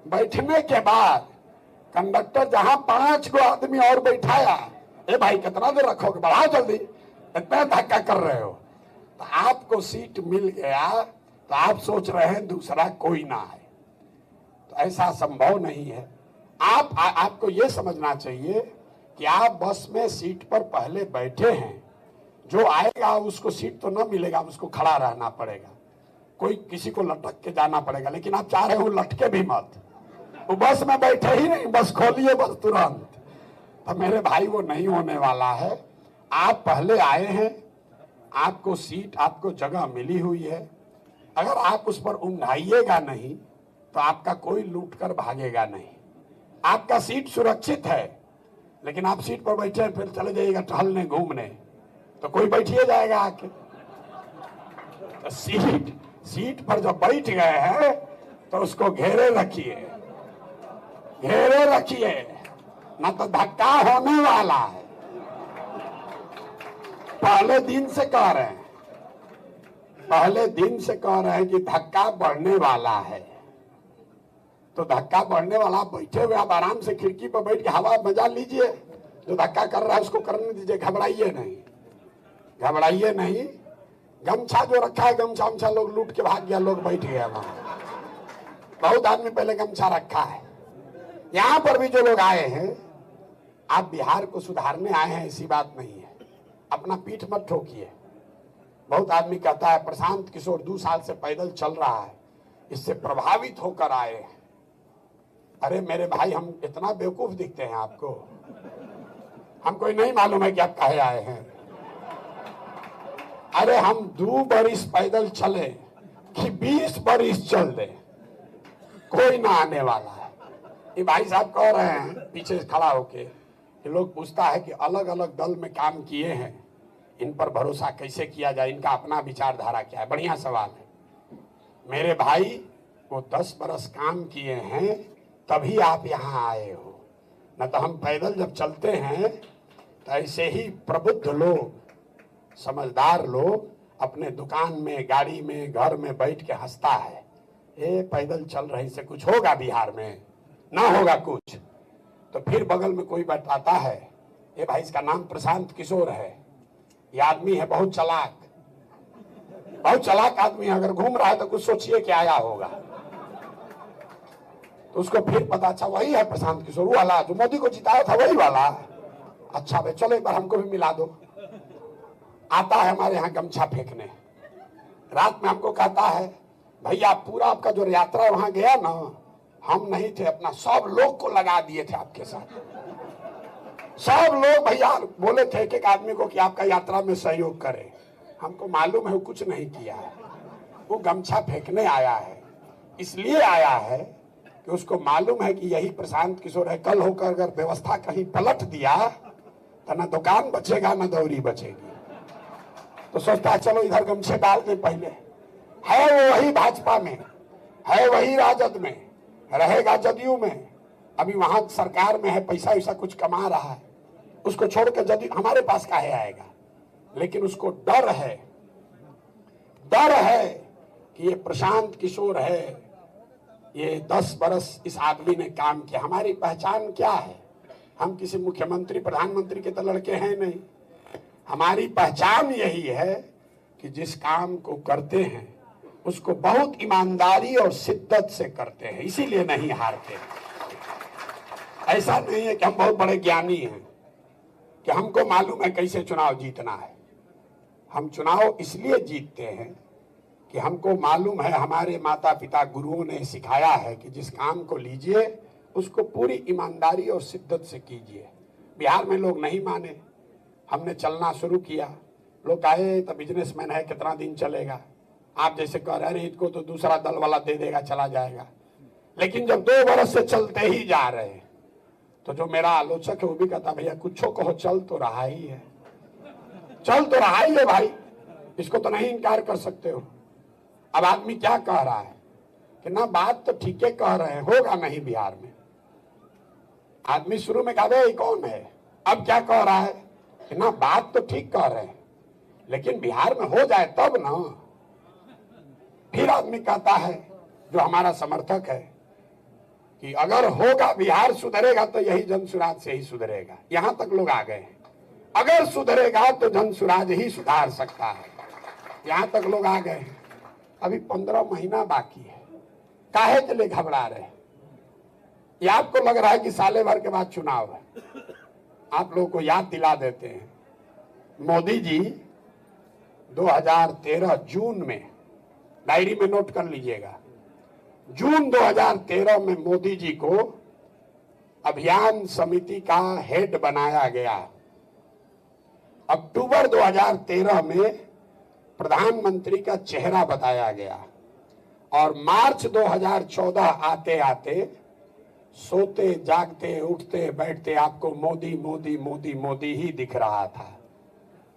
Speaker 2: बैठने के बाद कंडक्टर जहां 5 गो आदमी और बैठाया, ए भाई कितना देर रखोगे, बढ़ाओ जल्दी, इतना धक्का कर रहे हो। तो आपको सीट मिल गया तो आप सोच रहे हैं दूसरा कोई ना आए, तो ऐसा संभव नहीं है। आपको ये समझना चाहिए कि आप बस में सीट पर पहले बैठे हैं, जो आएगा उसको सीट तो न मिलेगा, उसको खड़ा रहना पड़ेगा, कोई किसी को लटक के जाना पड़ेगा। लेकिन आप चाह रहे हो लटके भी मत, वो बस में बैठे ही नहीं, बस खोलिए बस तुरंत। तो मेरे भाई वो नहीं होने वाला है। आप पहले आए हैं, आपको सीट आपको जगह मिली हुई है, अगर आप उस पर उंघाइएगा नहीं तो आपका कोई लूट कर भागेगा नहीं। आपका सीट सुरक्षित है, लेकिन आप सीट पर बैठे फिर चले जाइएगा टहलने घूमने तो कोई बैठिए जाएगा आके। तो सीट पर जब बैठ गए हैं तो उसको घेरे रखिए, ना तो धक्का होने वाला है। पहले दिन से कह रहे हैं कि धक्का बढ़ने वाला है। तो धक्का बढ़ने वाला, बैठे हुए आप आराम से खिड़की पर बैठ के हवा मजा लीजिए, जो धक्का कर रहा है उसको करने दीजिए, घबराइए नहीं। गमछा जो रखा है, गमछा लोग लूट के भाग गया, लोग बैठ गया वहां। बहुत आदमी पहले गमछा रखा है। यहां पर भी जो लोग आए हैं, आप बिहार को सुधारने आए हैं, ऐसी बात नहीं है, अपना पीठ मत ठोकिए। बहुत आदमी कहता है प्रशांत किशोर 2 साल से पैदल चल रहा है, इससे प्रभावित होकर आए हैं। अरे मेरे भाई, हम इतना बेवकूफ दिखते हैं आपको? हमको नहीं मालूम है कि आप कहे आए हैं? अरे हम 2 बरिस पैदल चले कि 20 बरिस चल दे, कोई ना आने वाला है। ये भाई साहब कह रहे हैं पीछे खड़ा होके, कि लोग पूछता है कि अलग अलग दल में काम किए हैं, इन पर भरोसा कैसे किया जाए, इनका अपना विचारधारा क्या है। बढ़िया सवाल है मेरे भाई। वो 10 बरस काम किए हैं तभी आप यहाँ आए हो, न तो हम पैदल जब चलते हैं तो ऐसे ही प्रबुद्ध लोग, समझदार लोग अपने दुकान में, गाड़ी में, घर में बैठ के हंसता है, ये पैदल चल रहे से कुछ होगा बिहार में, ना होगा कुछ। तो फिर बगल में कोई बताता है, ये भाई इसका नाम प्रशांत किशोर है, ये आदमी है बहुत चालाक, बहुत चालाक आदमी है, अगर घूम रहा है तो कुछ सोचिए कि आया होगा। तो उसको फिर पता, अच्छा वही है प्रशांत किशोर, वो वाला जो मोदी को जिताया था, वही वाला। अच्छा भाई चलो एक बार हमको भी मिला दो। आता है हमारे यहाँ गमछा फेंकने, रात में हमको कहता है भैया पूरा आपका जो यात्रा वहां गया ना, हम नहीं थे, अपना सब लोग को लगा दिए थे आपके साथ। सब लोग भैया बोले थे एक एक आदमी को कि आपका यात्रा में सहयोग करे। हमको मालूम है वो कुछ नहीं किया है, वो गमछा फेंकने आया है। इसलिए आया है कि उसको मालूम है कि यही प्रशांत किशोर है। कल होकर अगर व्यवस्था कहीं पलट दिया तो ना दुकान बचेगा ना दौरी बचेगी। तो सोचता है चलो इधर गमछे डाल दे। पहले है वो वही भाजपा में, है वही राजद में, रहेगा जदयू में, अभी वहां सरकार में है, पैसा वैसा कुछ कमा रहा है। उसको छोड़ के जदयू हमारे पास काहे आएगा? लेकिन उसको डर है, डर है कि ये प्रशांत किशोर है, ये 10 बरस इस आदमी ने काम किया। हमारी पहचान क्या है? हम किसी मुख्यमंत्री प्रधानमंत्री के तो लड़के हैं नहीं। हमारी पहचान यही है कि जिस काम को करते हैं उसको बहुत ईमानदारी और शिद्दत से करते हैं, इसीलिए नहीं हारते। ऐसा नहीं है कि हम बहुत बड़े ज्ञानी हैं कि हमको मालूम है कैसे चुनाव जीतना है। हम चुनाव इसलिए जीतते हैं कि हमको मालूम है, हमारे माता पिता गुरुओं ने सिखाया है कि जिस काम को लीजिए उसको पूरी ईमानदारी और शिद्दत से कीजिए। बिहार में लोग नहीं माने, हमने चलना शुरू किया, लोग कहे तो बिजनेसमैन है कितना दिन चलेगा, आप जैसे कह रहे हैं इनको तो दूसरा दल वाला दे देगा चला जाएगा। लेकिन जब 2 बरस से चलते ही जा रहे हैं तो जो मेरा आलोचक है वो भी कहता भैया कुछो कहो, चल तो रहा ही है, चल तो रहा ही है भाई, इसको तो नहीं इनकार कर सकते हो। अब आदमी क्या कह रहा है कि ना बात तो ठीक है कह रहे हैं, होगा नहीं बिहार में। आदमी शुरू में कहा ये कौन है, अब क्या कह रहा है कि ना बात तो ठीक कह रहे हैं लेकिन बिहार में हो जाए तब ना। फिर आदमी कहता है जो हमारा समर्थक है कि अगर होगा बिहार सुधरेगा तो यही जनसुराज से ही सुधरेगा। यहां तक लोग आ गए हैं, अगर सुधरेगा तो जनसुराज ही सुधार सकता है, यहां तक लोग आ गए हैं। अभी 15 महीना बाकी है, काहे के लिए घबरा रहे? ये आपको लग रहा है कि साले भर के बाद चुनाव है। आप लोगों को याद दिला देते हैं, मोदी जी 2013 जून में, डायरी में नोट कर लीजिएगा, जून 2013 में मोदी जी को अभियान समिति का हेड बनाया गया। अक्टूबर 2013 में प्रधानमंत्री का चेहरा बताया गया और मार्च 2014 आते आते सोते जागते उठते बैठते आपको मोदी मोदी मोदी मोदी ही दिख रहा था।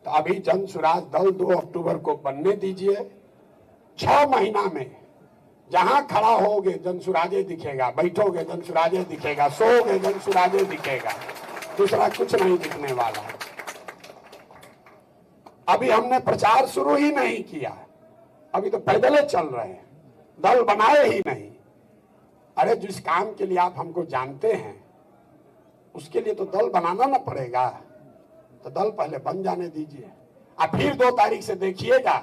Speaker 2: तो अभी जनसुराज दल 2 अक्टूबर को बनने दीजिए, 6 महीना में जहां खड़ा होगे जनसुराजे दिखेगा, बैठोगे जनसुराजे दिखेगा, सोओगे जनसुराजे दिखेगा, दूसरा कुछ नहीं दिखने वाला है। अभी हमने प्रचार शुरू ही नहीं किया, अभी तो पैदल चल रहे हैं, दल बनाए ही नहीं। अरे जिस काम के लिए आप हमको जानते हैं उसके लिए तो दल बनाना ना पड़ेगा, तो दल पहले बन जाने दीजिए। अब फिर 2 तारीख से देखिएगा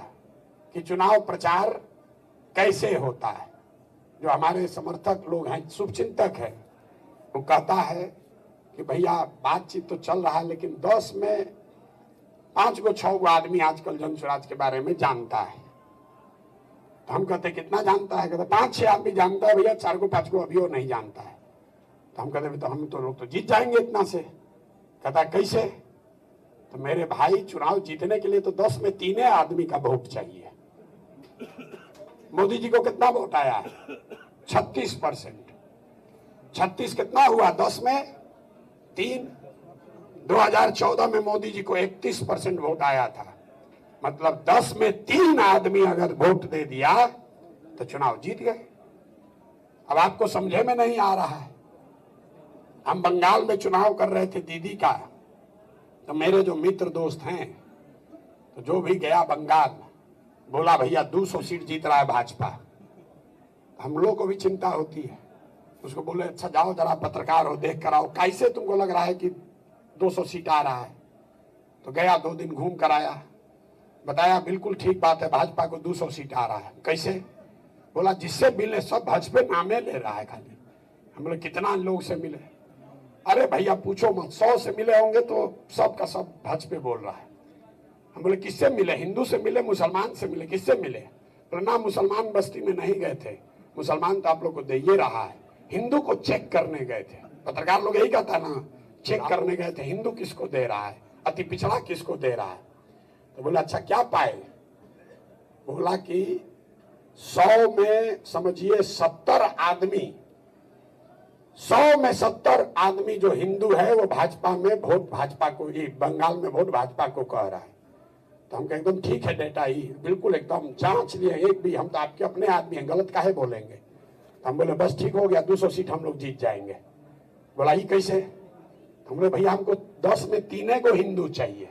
Speaker 2: कि चुनाव प्रचार कैसे होता है। जो हमारे समर्थक लोग हैं, शुभचिंतक है, वो कहता है कि भैया बातचीत तो चल रहा है लेकिन 10 में 5 गो 6 गो आदमी आजकल जनसुराज के बारे में जानता है। तो हम कहते कितना जानता है? कहते 5-6 आदमी जानता है भैया, 4 गो 5 गो अभी वो नहीं जानता है। तो हम कहते तो हम तो लोग तो जीत जाएंगे इतना से। कहता कैसे? तो मेरे भाई चुनाव जीतने के लिए तो 10 में 3 आदमी का वोट चाहिए। मोदी जी को कितना वोट आया है? 36%। 36 कितना हुआ? 10 में 3। 2014 में मोदी जी को 31% वोट आया था, मतलब 10 में 3 आदमी अगर वोट दे दिया तो चुनाव जीत गए। अब आपको समझे में नहीं आ रहा है। हम बंगाल में चुनाव कर रहे थे दीदी का, तो मेरे जो मित्र दोस्त हैं, तो जो भी गया बंगाल बोला भैया 200 सीट जीत रहा है भाजपा। हम लोग को भी चिंता होती है। उसको बोले अच्छा जाओ जरा पत्रकार हो, देख कर आओ कैसे तुमको लग रहा है कि 200 सीट आ रहा है। तो गया, 2 दिन घूम कर आया, बताया बिल्कुल ठीक बात है, भाजपा को 200 सीट आ रहा है। कैसे? बोला जिससे मिले सब भाजपा नामे ले रहा है खाली। हम लोग कितना लोग से मिले? अरे भैया पूछो मत, 100 से मिले होंगे तो सब का सब भाजपा बोल रहा है। हम बोले किससे मिले? हिंदू से मिले, मुसलमान से मिले, किससे मिले? बोले ना, मुसलमान बस्ती में नहीं गए थे, मुसलमान तो आप लोग को दे ही रहा है, हिंदू को चेक करने गए थे। पत्रकार लोग यही कहता है ना, चेक करने गए थे, हिंदू किसको दे रहा है, अति पिछड़ा किसको दे रहा है। तो बोला अच्छा क्या पाए? बोला कि 100 में समझिए 70 आदमी, 100 में 70 आदमी जो हिंदू है वो भाजपा में वोट भाजपा को, बंगाल में वोट भाजपा को कह रहा है। तो हम कहे एकदम ठीक है डेटा, ही बिल्कुल एकदम जांच लिए, एक भी, हम तो आपके अपने आदमी हैं, गलत काहे बोलेंगे। तो हम बोले बस ठीक हो गया, 200 सीट हम लोग जीत जाएंगे। बोला ये कैसे? हम बोले भैया हमको 10 में 3 को हिंदू चाहिए,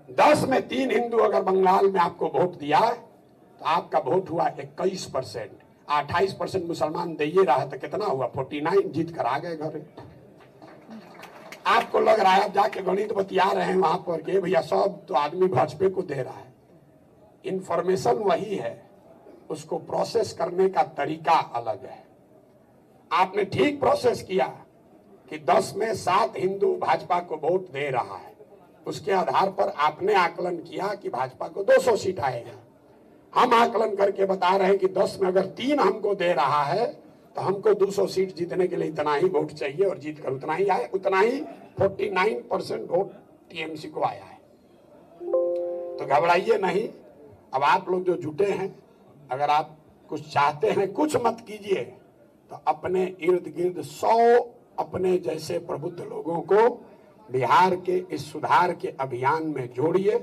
Speaker 2: 10 में 3 हिंदू अगर बंगाल में आपको वोट दिया तो आपका वोट हुआ 21%, 28% मुसलमान दे ही रहा है, तो कितना हुआ? 49, जीत कर आ गए घर। आपको लग रहा है आप जाके गणित बतिया रहे हैं वहां पर के भैया सब तो आदमी भाजपा को दे रहा है। इंफॉर्मेशन वही है, उसको प्रोसेस करने का तरीका अलग है। आपने ठीक प्रोसेस किया कि 10 में 7 हिंदू भाजपा को वोट दे रहा है, उसके आधार पर आपने आकलन किया कि भाजपा को 200 सीट आएगा। हम आकलन करके बता रहे हैं कि 10 में अगर 3 हमको दे रहा है तो हमको 200 सीट जीतने के लिए इतना ही वोट चाहिए, और जीत कर उतना ही आए, उतना ही 49% वोट टीएमसी को आया है। तो घबराइए नहीं। अब आप लोग जो जुटे हैं, अगर आप कुछ चाहते हैं, कुछ मत कीजिए, तो अपने इर्द गिर्द 100 अपने जैसे प्रबुद्ध लोगों को बिहार के इस सुधार के अभियान में जोड़िए,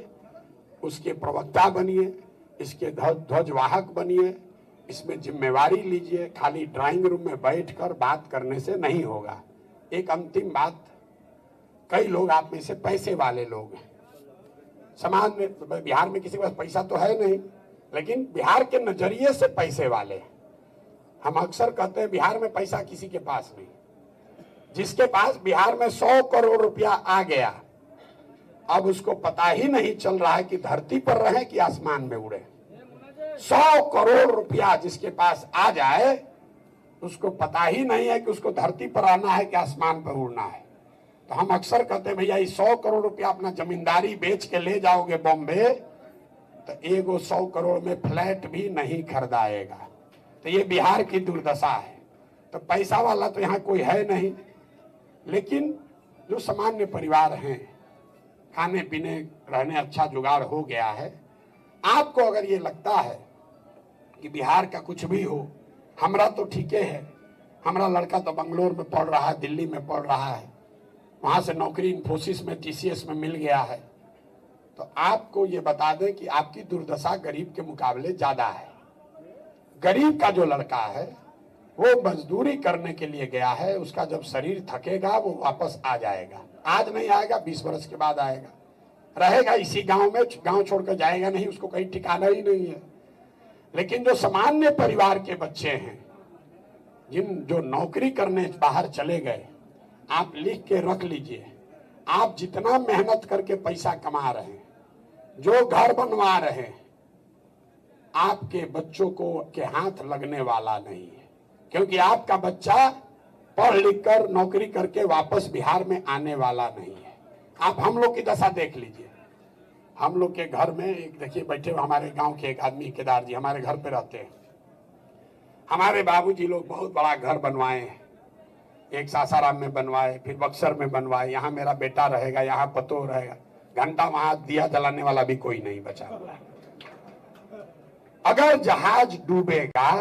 Speaker 2: उसके प्रवक्ता बनिए, इसके ध्वजवाहक बनिए, इसमें जिम्मेवारी लीजिए। खाली ड्राइंग रूम में बैठकर बात करने से नहीं होगा। एक अंतिम बात, कई लोग आप में से पैसे वाले लोग हैं, समाज में, बिहार में किसी के पास पैसा तो है नहीं, लेकिन बिहार के नजरिए से पैसे वाले हैं। हम अक्सर कहते हैं बिहार में पैसा किसी के पास नहीं। जिसके पास बिहार में 100 करोड़ रुपया आ गया, अब उसको पता ही नहीं चल रहा है कि धरती पर रहे कि आसमान में उड़े। 100 करोड़ रुपया जिसके पास आ जाए, उसको पता ही नहीं है कि उसको धरती पर आना है कि आसमान पर उड़ना है। तो हम अक्सर कहते हैं भैया 100 करोड़ रुपया अपना जमींदारी बेच के ले जाओगे बॉम्बे, तो एगो 100 करोड़ में फ्लैट भी नहीं खरीदाएगा। तो ये बिहार की दुर्दशा है। तो पैसा वाला तो यहाँ कोई है नहीं, लेकिन जो सामान्य परिवार हैं, खाने पीने रहने अच्छा जुगाड़ हो गया है। आपको अगर ये लगता है कि बिहार का कुछ भी हो, हमरा तो ठीक है, हमारा लड़का तो बंगलोर में पढ़ रहा है, दिल्ली में पढ़ रहा है, वहां से नौकरी इन्फोसिस में, टीसीएस में मिल गया है, तो आपको ये बता दें कि आपकी दुर्दशा गरीब के मुकाबले ज्यादा है। गरीब का जो लड़का है वो मजदूरी करने के लिए गया है, उसका जब शरीर थकेगा वो वापस आ जाएगा। आज नहीं आएगा, 20 वर्ष के बाद आएगा, रहेगा इसी गांव में, गांव छोड़कर जाएगा नहीं, उसको कहीं ठिकाना ही नहीं है। लेकिन जो सामान्य परिवार के बच्चे हैं, जो नौकरी करने बाहर चले गए, आप लिख के रख लीजिए, आप जितना मेहनत करके पैसा कमा रहे हैं, जो घर बनवा रहे हैं, आपके बच्चों को के हाथ लगने वाला नहीं है। क्योंकि आपका बच्चा पढ़ लिख कर नौकरी करके वापस बिहार में आने वाला नहीं है। आप हम लोग की दशा देख लीजिए। हम लोग के घर में एक देखिए, बैठे हुए हमारे गांव के एक आदमी केदार जी हमारे घर पे रहते हैं। हमारे बाबूजी लोग बहुत बड़ा घर बनवाए हैं, एक सासाराम में बनवाए, फिर बक्सर में बनवाए, यहाँ मेरा बेटा रहेगा, यहाँ पतो रहेगा, घंटा वहां दिया जलाने वाला भी कोई नहीं बचा हुआ। अगर जहाज डूबेगा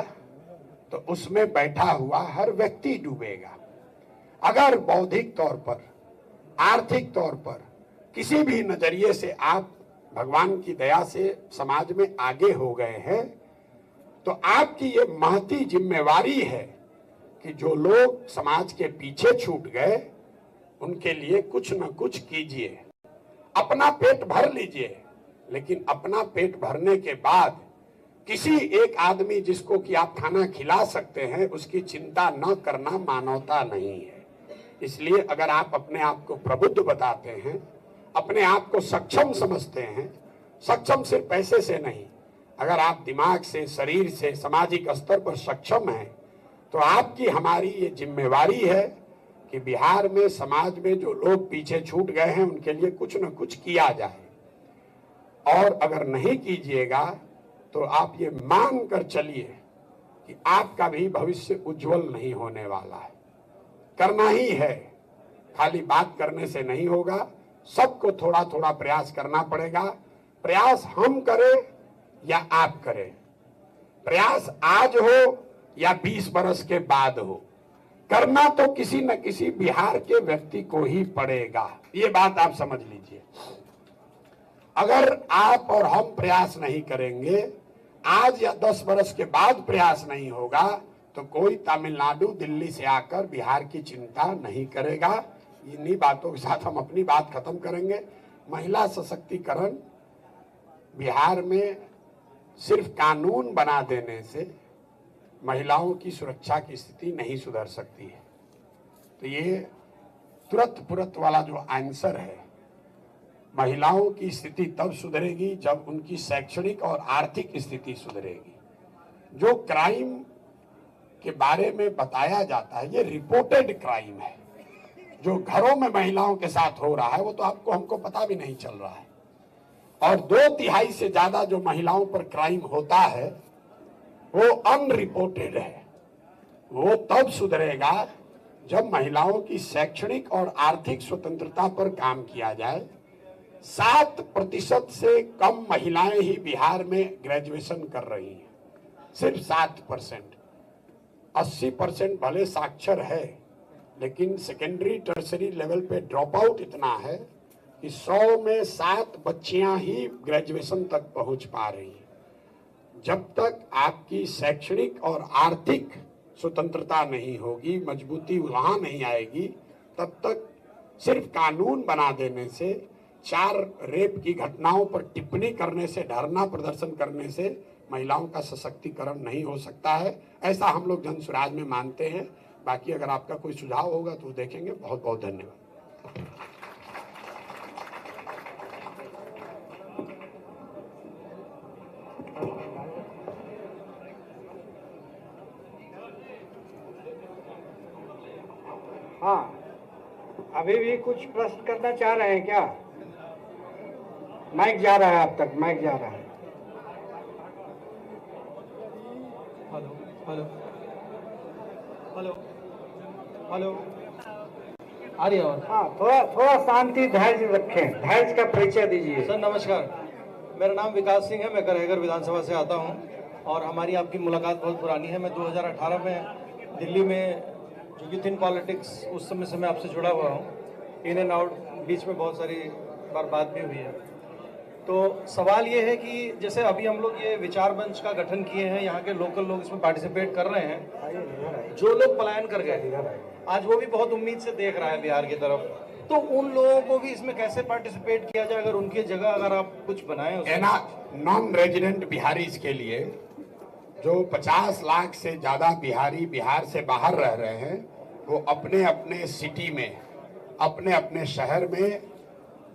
Speaker 2: तो उसमें बैठा हुआ हर व्यक्ति डूबेगा। अगर बौद्धिक तौर पर, आर्थिक तौर पर, किसी भी नजरिए से आप भगवान की दया से समाज में आगे हो गए हैं, तो आपकी ये महती जिम्मेवारी है कि जो लोग समाज के पीछे छूट गए उनके लिए कुछ न कुछ कीजिए। अपना पेट भर लीजिए, लेकिन अपना पेट भरने के बाद किसी एक आदमी जिसको कि आप खाना खिला सकते हैं उसकी चिंता न करना मानवता नहीं है। इसलिए अगर आप अपने आप को प्रबुद्ध बताते हैं, अपने आप को सक्षम समझते हैं, सक्षम सिर्फ पैसे से नहीं, अगर आप दिमाग से, शरीर से, सामाजिक स्तर पर सक्षम हैं तो आपकी हमारी ये जिम्मेवारी है कि बिहार में समाज में जो लोग पीछे छूट गए हैं उनके लिए कुछ न कुछ किया जाए। और अगर नहीं कीजिएगा तो आप ये मान कर चलिए कि आपका भी भविष्य उज्जवल नहीं होने वाला है। करना ही है, खाली बात करने से नहीं होगा, सबको थोड़ा थोड़ा प्रयास करना पड़ेगा। प्रयास हम करें या आप करें, प्रयास आज हो या 20 बरस के बाद हो, करना तो किसी न किसी बिहार के व्यक्ति को ही पड़ेगा। ये बात आप समझ लीजिए। अगर आप और हम प्रयास नहीं करेंगे, आज या 10 बरस के बाद प्रयास नहीं होगा, तो कोई तमिलनाडु, दिल्ली से आकर बिहार की चिंता नहीं करेगा। इन्हीं बातों के साथ हम अपनी बात खत्म करेंगे। महिला सशक्तिकरण बिहार में सिर्फ कानून बना देने से महिलाओं की सुरक्षा की स्थिति नहीं सुधर सकती है। तो ये तुरंत वाला जो आंसर है, महिलाओं की स्थिति तब सुधरेगी जब उनकी शैक्षणिक और आर्थिक स्थिति सुधरेगी। जो क्राइम के बारे में बताया जाता है, ये रिपोर्टेड क्राइम है। जो घरों में महिलाओं के साथ हो रहा है वो तो आपको हमको पता भी नहीं चल रहा है। और 2/3 से ज्यादा जो महिलाओं पर क्राइम होता है वो अनरिपोर्टेड है। वो तब सुधरेगा जब महिलाओं की शैक्षणिक और आर्थिक स्वतंत्रता पर काम किया जाए। 7% से कम महिलाएं ही बिहार में ग्रेजुएशन कर रही हैं, सिर्फ 7%। 80% भले साक्षर है, लेकिन सेकेंडरी टर्सरी लेवल पे ड्रॉप आउट इतना है कि 100 में 7 बच्चियां ही ग्रेजुएशन तक पहुंच पा रही हैं। जब तक आपकी शैक्षणिक और आर्थिक स्वतंत्रता नहीं होगी, मजबूती वहां नहीं आएगी, तब तक सिर्फ कानून बना देने से, 4 रेप की घटनाओं पर टिप्पणी करने से, धरना प्रदर्शन करने से महिलाओं का सशक्तिकरण नहीं हो सकता है। ऐसा हम लोग जन स्वराज में मानते हैं। बाकी अगर आपका कोई सुझाव होगा तो देखेंगे। बहुत बहुत धन्यवाद।
Speaker 3: हाँ, अभी भी कुछ प्रश्न करना चाह रहे हैं क्या? माइक जा रहा है, आप तक माइक जा रहा है।
Speaker 4: हेलो हेलो हेलो हेलो, आ रही है आवाज?
Speaker 3: हाँ, थोड़ा शांति, धैर्य रखें। धैर्य का परिचय दीजिए।
Speaker 4: सर नमस्कार, मेरा नाम विकास सिंह है, मैं करेहगर विधानसभा से आता हूं और हमारी आपकी मुलाकात बहुत पुरानी है। मैं 2018 में दिल्ली में जो कि थिन पॉलिटिक्स, उस समय से मैं आपसे जुड़ा हुआ हूं। इन एंड आउट, बीच में बहुत सारी बार बात भी हुई है। तो सवाल ये है कि जैसे अभी हम लोग ये विचार मंच का गठन किए हैं, यहाँ के लोकल लोग इसमें पार्टिसिपेट कर रहे हैं। जो लोग पलायन कर गए, आज वो भी बहुत उम्मीद से देख रहा है बिहार की तरफ, तो उन लोगों को भी इसमें कैसे पार्टिसिपेट किया जाए? अगर उनकी जगह अगर आप कुछ बनाएं
Speaker 2: नॉन रेजिडेंट बिहारीज के लिए, जो 50 लाख से ज्यादा बिहारी बिहार से बाहर रह रहे हैं, वो अपने अपने सिटी में, अपने अपने शहर में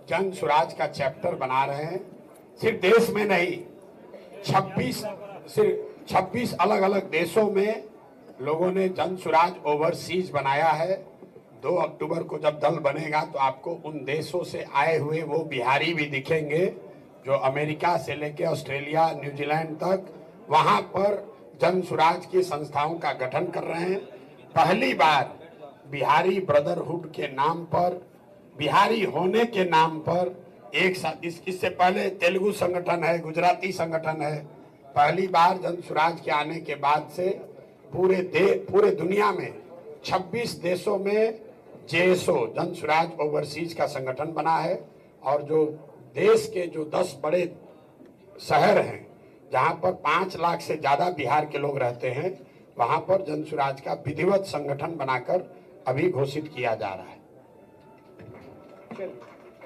Speaker 2: जन स्वराज का चैप्टर बना रहे हैं। सिर्फ देश में नहीं, 26 अलग अलग देशों में लोगों ने जन स्वराज ओवरसीज बनाया है। 2 अक्टूबर को जब दल बनेगा तो आपको उन देशों से आए हुए वो बिहारी भी दिखेंगे जो अमेरिका से लेकर ऑस्ट्रेलिया, न्यूजीलैंड तक वहां पर जन स्वराज की संस्थाओं का गठन कर रहे हैं। पहली बार बिहारी ब्रदरहुड के नाम पर, बिहारी होने के नाम पर एक साथ, इससे पहले तेलुगु संगठन है, गुजराती संगठन है। पहली बार जन स्वराज के आने के बाद से पूरे दुनिया में 26 देशों में जेएसओ, जन स्वराज ओवरसीज का संगठन बना है। और जो देश के जो 10 बड़े शहर हैं जहां पर 5 लाख से ज्यादा बिहार के लोग रहते हैं, वहां पर जन स्वराज का विधिवत संगठन बनाकर अभी घोषित किया जा रहा है।